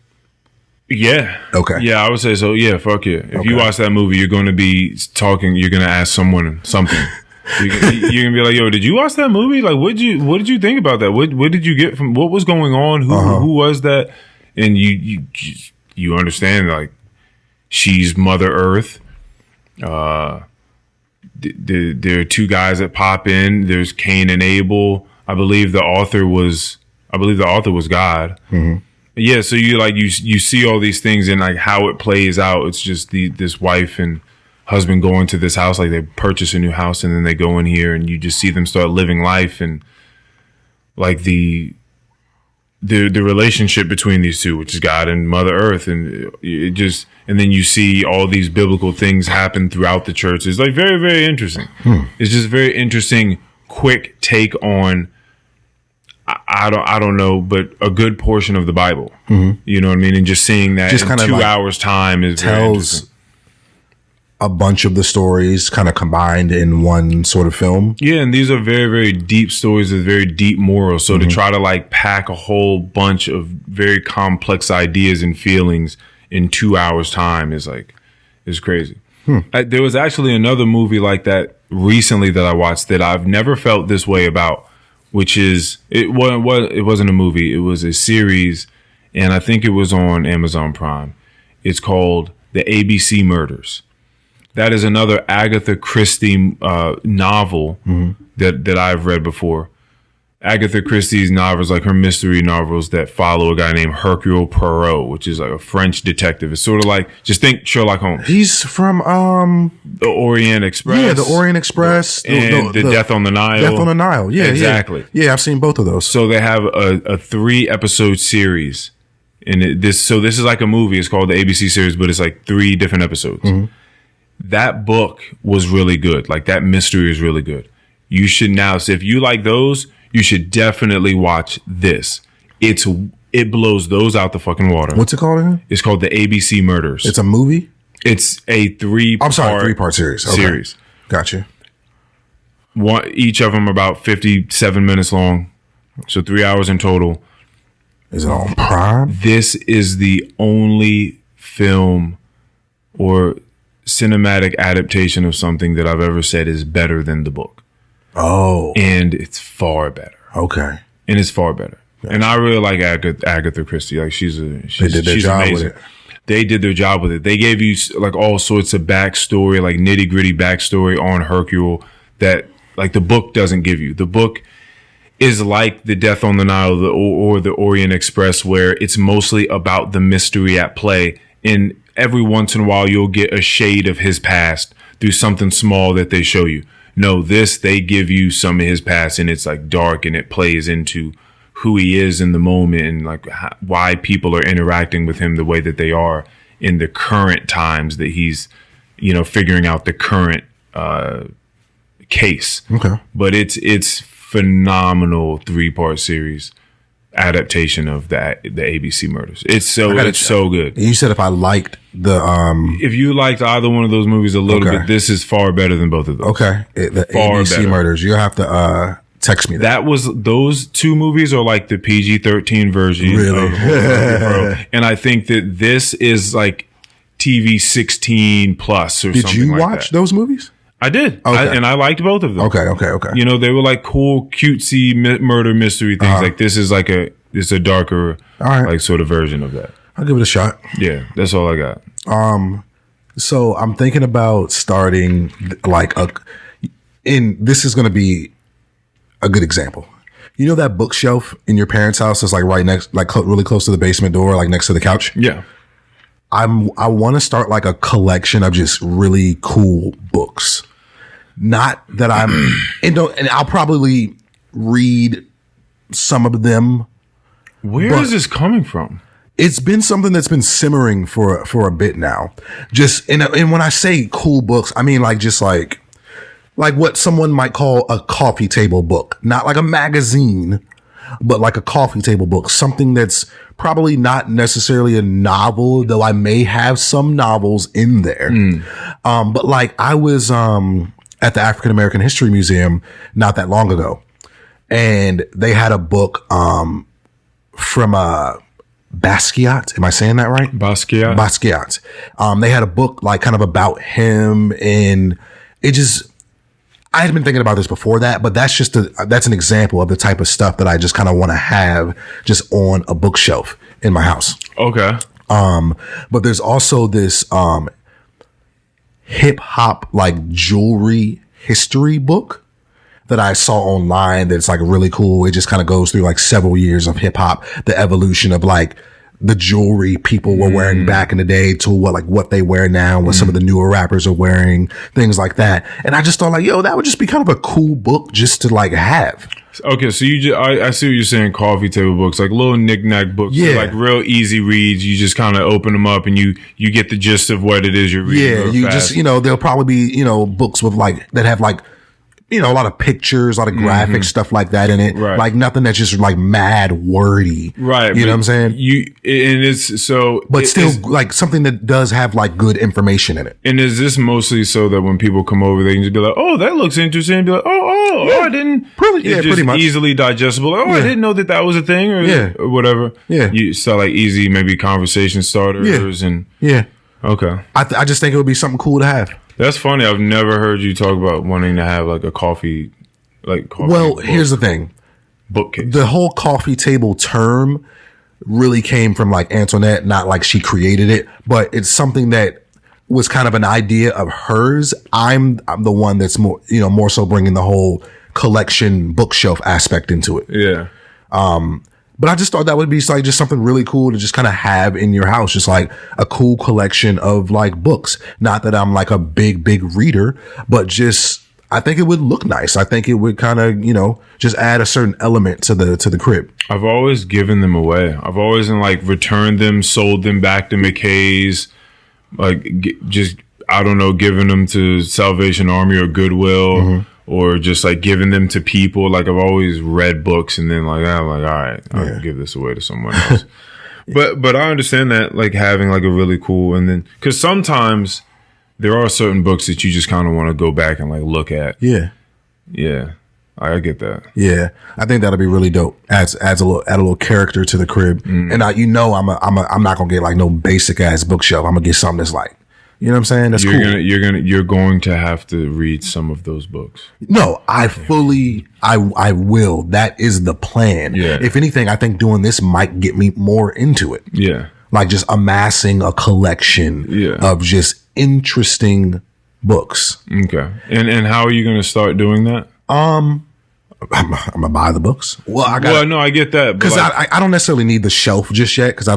Yeah. Okay. Yeah, I would say so. Yeah, fuck yeah. If you watch that movie, you're going to be talking. You're going to ask someone something. You're going to be like, "Yo, did you watch that movie? Like, what did you think about that? What did you get from? What was going on? Who was that?" And you understand like she's Mother Earth. There are two guys that pop in. There's Cain and Abel. I believe the author was God. Mm-hmm. Yeah, so you see all these things and like how it plays out. It's just this wife and husband go into this house, like they purchase a new house and then they go in here and you just see them start living life and like the relationship between these two, which is God and Mother Earth, and and then you see all these biblical things happen throughout the church. It's like very, very interesting. It's just a very interesting, quick take on. I I don't know, but a good portion of the Bible. You know what I mean? And just seeing that Just in kind of 2 like hours time is very interesting. tells a bunch of the stories kind of combined in one sort of film. Yeah, and these are very, very deep stories with very deep morals. So to try to like pack a whole bunch of very complex ideas and feelings in 2 hours time is crazy. There was actually another movie like that recently that I watched that I've never felt this way about, which is it wasn't a movie, it was a series, and I think it was on Amazon Prime. It's called The ABC Murders. That is another Agatha Christie novel that I've read before. Agatha Christie's novels, like her mystery novels that follow a guy named Hercule Poirot, which is like a French detective. It's sort of like, just think Sherlock Holmes. He's from The Orient Express. Yeah, the Orient Express. And the Death on the Nile. Death on the Nile. Yeah, exactly. Yeah, I've seen both of those. So they have a 3-episode series. And this is like a movie. It's called the ABC series, but it's like 3 different episodes. That book was really good. Like that mystery is really good. You should now, so if you like those, you should definitely watch this. It blows those out the fucking water. What's it called again? It's called The ABC Murders. It's a movie? It's a 3-part series. Okay. Gotcha. Each of them are about 57 minutes long. So 3 hours in total. Is it on Prime? This is the only film or cinematic adaptation of something that I've ever said is better than the book. Oh. And it's far better. Okay. And it's far better. Yeah. And I really like Agatha Christie. Like she's they did their job amazing. with it. They did their job with it. They gave you like all sorts of backstory, like nitty gritty backstory on Hercule that like the book doesn't give you. The book is like the Death on the Nile or the Orient Express, where it's mostly about the mystery at play. And every once in a while, you'll get a shade of his past through something small that they show you. No, they give you some of his past, and it's like dark, and it plays into who he is in the moment and like why people are interacting with him the way that they are in the current times that he's, figuring out the current case. Okay. But it's phenomenal 3-part series adaptation of the ABC Murders. It's so good. You said if I liked if you liked either one of those movies a little bit, this is far better than both of those. Okay. The ABC Murders. You'll have to text me that. Those 2 movies are like the PG-13 version. Really? And I think that this is like TV 16 plus or something like that. Did you watch those movies? I did. Okay. And I liked both of them. Okay. They were like cool, cutesy murder mystery things. Like this is like it's a darker, like sort of version of that. I'll give it a shot. Yeah, that's all I got. So I'm thinking about starting this is going to be a good example. You know that bookshelf in your parents' house that's like right next, like really close to the basement door, like next to the couch? Yeah. I want to start like a collection of just really cool books. Not that and I'll probably read some of them. Where is this coming from? It's been something that's been simmering for a bit now. Just and when I say cool books, I mean like just like what someone might call a coffee table book, not like a magazine, but like a coffee table book, something that's probably not necessarily a novel, though I may have some novels in there. But like I was at the African American History Museum not that long ago, and they had a book from Basquiat. Am I saying that right? Basquiat. They had a book like kind of about him, and it just, I had been thinking about this before that, but that's an example of the type of stuff that I just kind of want to have just on a bookshelf in my house. Okay. But there's also this hip hop like jewelry history book that I saw online that's like really cool. It just kind of goes through like several years of hip hop, the evolution of like the jewelry people were wearing back in the day to what they wear now, what some of the newer rappers are wearing, things like that. And I just thought like, yo, that would just be kind of a cool book just to like have. Okay, so I see what you're saying. Coffee table books, like little knick-knack books, yeah, like real easy reads. You just kind of open them up and you get the gist of what it is you're reading. Yeah, you fast. Just there'll probably be books with like that have like a lot of pictures, a lot of graphic stuff like that in it. Right. Like nothing that's just like mad wordy. Right. You know what I'm saying? But still like something that does have like good information in it. And is this mostly so that when people come over, they can just be like, "Oh, that looks interesting," and be like, I didn't." Pretty much Easily digestible. Like, I didn't know that was a thing, or whatever. Yeah. You start like easy, maybe conversation starters, and okay. I just think it would be something cool to have. That's funny. I've never heard you talk about wanting to have like a coffee. Well, here's the thing. Bookcase. The whole coffee table term really came from like Antoinette, not like she created it, but it's something that was kind of an idea of hers. I'm the one that's more so bringing the whole collection bookshelf aspect into it. Yeah. But I just thought that would be like just something really cool to just kind of have in your house, just like a cool collection of like books. Not that I'm like a big reader, but just I think it would look nice. I think it would kind of, just add a certain element to the crib. I've always given them away. I've always returned them, sold them back to McKay's, giving them to Salvation Army or Goodwill, or just like giving them to people. Like I've always read books and then I'm like, all right, I'll give this away to someone else. but I understand that like having like a really cool, and then because sometimes there are certain books that you just kind of want to go back and like look at. Yeah. Yeah. I get that. Yeah. I think that'll be really dope. Add a little character to the crib. And I'm not going to get like no basic ass bookshelf. I'm going to get something that's like, you know what I'm saying? That's cool. You're going to have to read some of those books. No, I will. That is the plan. Yeah. If anything, I think doing this might get me more into it. Yeah. Like just amassing a collection of just interesting books. Okay. And how are you going to start doing that? I'm gonna buy the books. No, I get that because I don't necessarily need the shelf just yet because I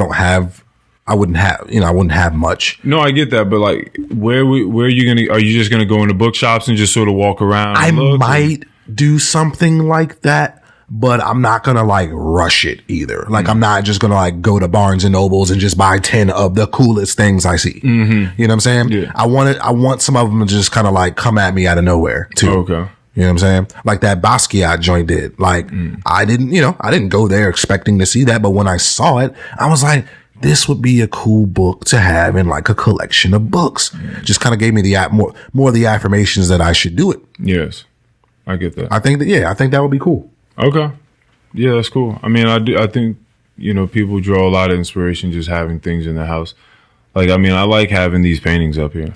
wouldn't have much. No, I get that, but like, where are you gonna? Are you just gonna go into bookshops and just sort of walk around? I might do something like that, but I'm not gonna like rush it either. Like I'm not just gonna like go to Barnes and Nobles and just buy 10 of the coolest things I see. You know what I'm saying? Yeah. I want some of them to just kind of like come at me out of nowhere too. Okay. You know what I'm saying? Like that Basquiat joint did. Like I didn't go there expecting to see that, but when I saw it, I was like, this would be a cool book to have in like a collection of books. Just kind of gave me the more of the affirmations that I should do it. Yes, I get that. I think that would be cool. Okay, yeah, that's cool. I mean, I think people draw a lot of inspiration just having things in their house. Like, I mean, I like having these paintings up here.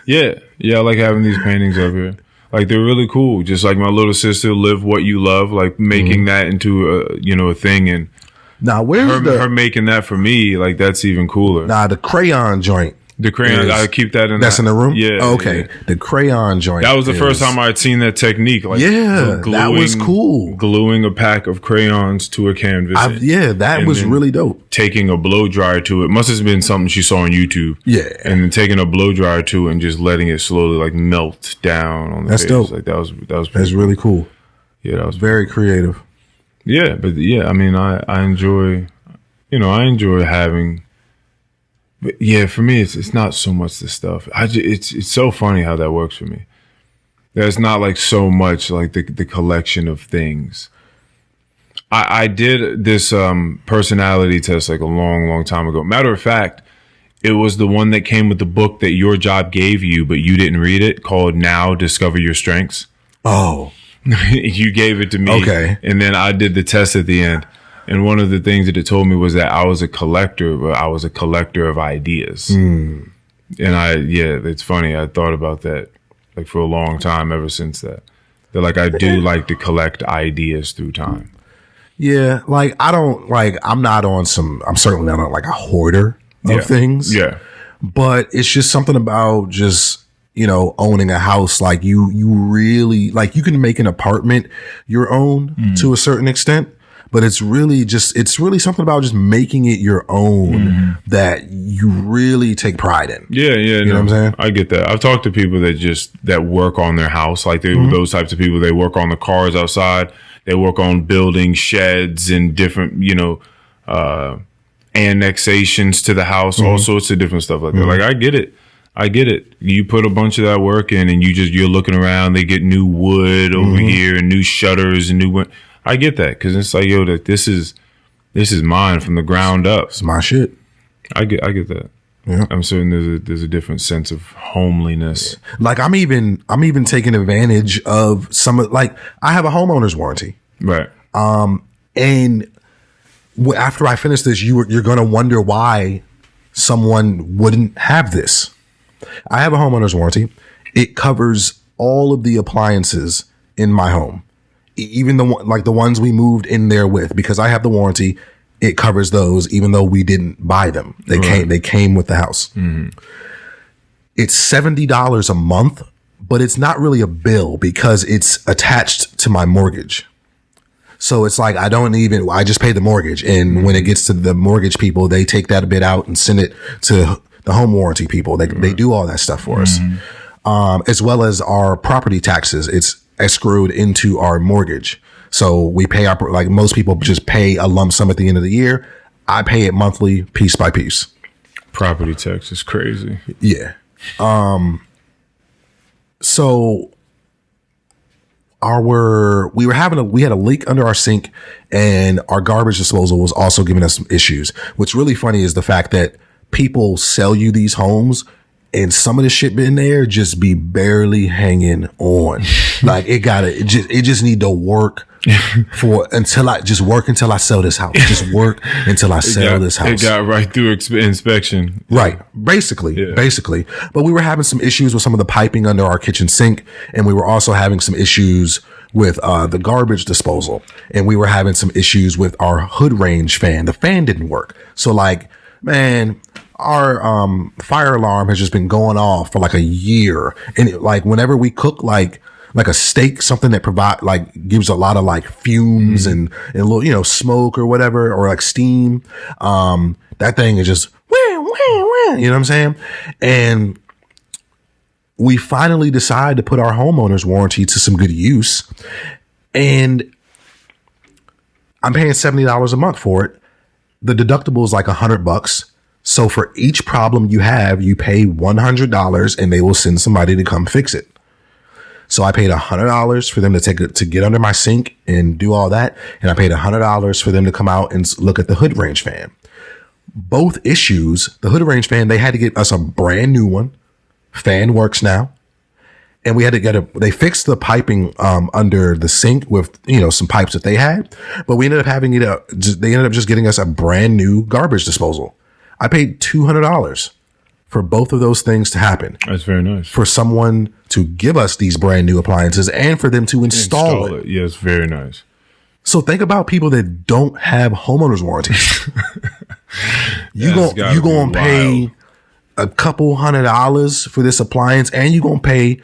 Yeah. I like having these paintings up here. Like they're really cool. Just like my little sister, Live What You Love, like making that into a thing, and now where's her making that for me, like that's even cooler. Nah, the crayon joint. The crayon, I keep that in. That's in the room. Yeah. Oh, okay. Yeah. The crayon joint. That was the first time I had seen that technique. Like, that was cool. Gluing a pack of crayons to a canvas. That was really dope. Taking a blow dryer to it. Must have been something she saw on YouTube. Yeah. And then taking a blow dryer to it and just letting it slowly like melt down on the That's page. dope. Like that's really cool. Yeah, that was very creative. Yeah, but yeah, I mean, I enjoy, I enjoy having. But yeah, for me, it's not so much the stuff. It's so funny how that works for me. There's not like so much like the collection of things. I did this personality test like a long time ago. Matter of fact, it was the one that came with the book that your job gave you, but you didn't read it, called Now Discover Your Strengths. Oh. You gave it to me. Okay. And then I did the test at the end. And one of the things that it told me was that I was a collector, but I was a collector of ideas. And it's funny. I thought about that like for a long time ever since that. That like I do like to collect ideas through time. Yeah, like I'm certainly not on like a hoarder of things. Yeah. But it's just something about just, owning a house. Like you really, like you can make an apartment your own to a certain extent. But it's really something about just making it your own that you really take pride in. Yeah. You know what I'm saying? I get that. I've talked to people that work on their house. Like those types of people, they work on the cars outside. They work on building sheds and different, annexations to the house, all sorts of different stuff like that. Like I get it. I get it. You put a bunch of that work in, and you're looking around. They get new wood over here, and new shutters, and new. I get that because it's like, yo, that this is mine from the ground up. It's my shit. I get that. Yeah. I'm certain there's a different sense of homeliness. Yeah. Like I'm even taking advantage of some of, like, I have a homeowner's warranty, Right. and after I finish this, you're gonna wonder why someone wouldn't have this. I have a homeowner's warranty. It covers all of the appliances in my home, even the ones we moved in there with, because I have the warranty. It covers those, even though we didn't buy them. They came with the house. Mm-hmm. It's $70 a month, but it's not really a bill because it's attached to my mortgage. So it's like, I just pay the mortgage. And when it gets to the mortgage people, they take that bit out and send it to the home warranty people. They do all that stuff for us. As well as our property taxes. It's escrowed into our mortgage. So we pay like most people just pay a lump sum at the end of the year. I pay it monthly, piece by piece. Property tax is crazy. Yeah. So we had a leak under our sink, and our garbage disposal was also giving us some issues. What's really funny is the fact that people sell you these homes, and some of the shit in there just be barely hanging on. Like it just need to work until I sell this house. Just work until I sell this house. It got right through inspection. Right. Basically. But we were having some issues with some of the piping under our kitchen sink. And we were also having some issues with the garbage disposal. And we were having some issues with our hood range fan. The fan didn't work. So like, man, our fire alarm has just been going off for like a year. And like whenever we cook like a steak, something that gives a lot of like fumes and a little, smoke or whatever, or like steam. That thing is just, you know what I'm saying? And we finally decide to put our homeowner's warranty to some good use. And I'm paying $70 a month for it. The deductible is like $100. So for each problem you have, you pay $100 and they will send somebody to come fix it. So I paid $100 for them to get under my sink and do all that. And I paid $100 for them to come out and look at the hood range fan. Both issues, the hood range fan, they had to get us a brand new one. Fan works now. And we had to they fixed the piping under the sink with, some pipes that they had. But we ended up they ended up just getting us a brand new garbage disposal. I paid $200 for both of those things to happen. That's very nice. For someone to give us these brand new appliances and for them to install it. Yes, very nice. So think about people that don't have homeowners warranties. you going to pay a couple $100 for this appliance, and you're going to pay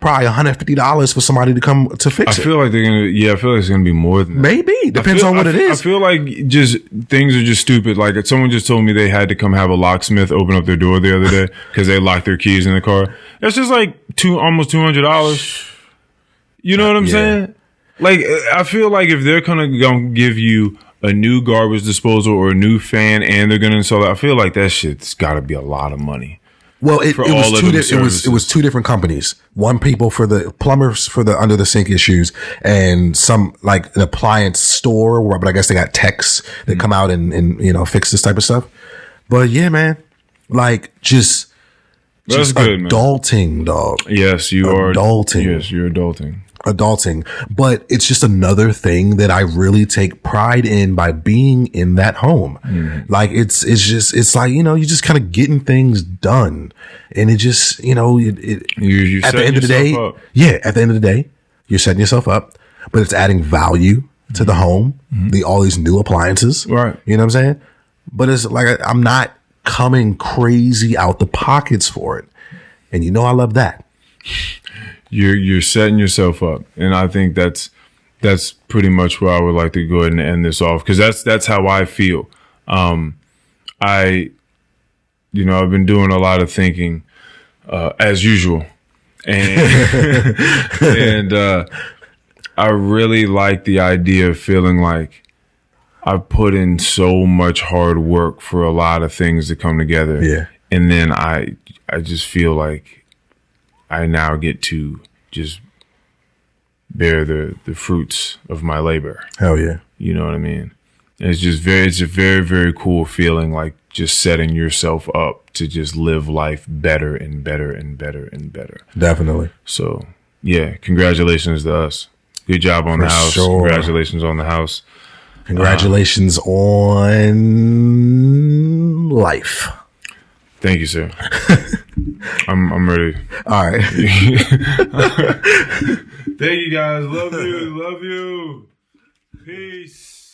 probably $150 for somebody to come to fix it. I feel like it's going to be more than that. Maybe. Depends on what it is. I feel like just things are just stupid. Like someone just told me they had to come have a locksmith open up their door the other day because they locked their keys in the car. That's just like almost $200. You know what I'm saying? Like, I feel like if they're going to give you a new garbage disposal or a new fan and they're going to install it, I feel like that shit's got to be a lot of money. Well, it was two different companies. One people for the plumbers for the under the sink issues, and some like an appliance store. But I guess they got techs that come out and fix this type of stuff. But yeah, man, like just that's good, adulting, man. Dog. Yes, you are adulting. Yes, you're adulting. But it's just another thing that I really take pride in by being in that home. Like it's like, you're just kind of getting things done. And it just, at the end of the day, at the end of the day, you're setting yourself up, but it's adding value to the home, all these new appliances. Right. You know what I'm saying? But it's like, I'm not coming crazy out the pockets for it. And I love that. You're setting yourself up, and I think that's pretty much where I would like to go ahead and end this off, because that's how I feel. I've been doing a lot of thinking as usual, and I really like the idea of feeling like I've put in so much hard work for a lot of things to come together. Yeah. And then I just feel like I now get to just bear the fruits of my labor. Hell yeah. You know what I mean? And it's a very, very cool feeling, like just setting yourself up to just live life better and better and better and better. Definitely. So yeah, congratulations to us. Good job on the house. Sure. Congratulations on the house. Congratulations on life. Thank you, sir. I'm ready. All right. Thank you guys. Love you. Love you. Peace.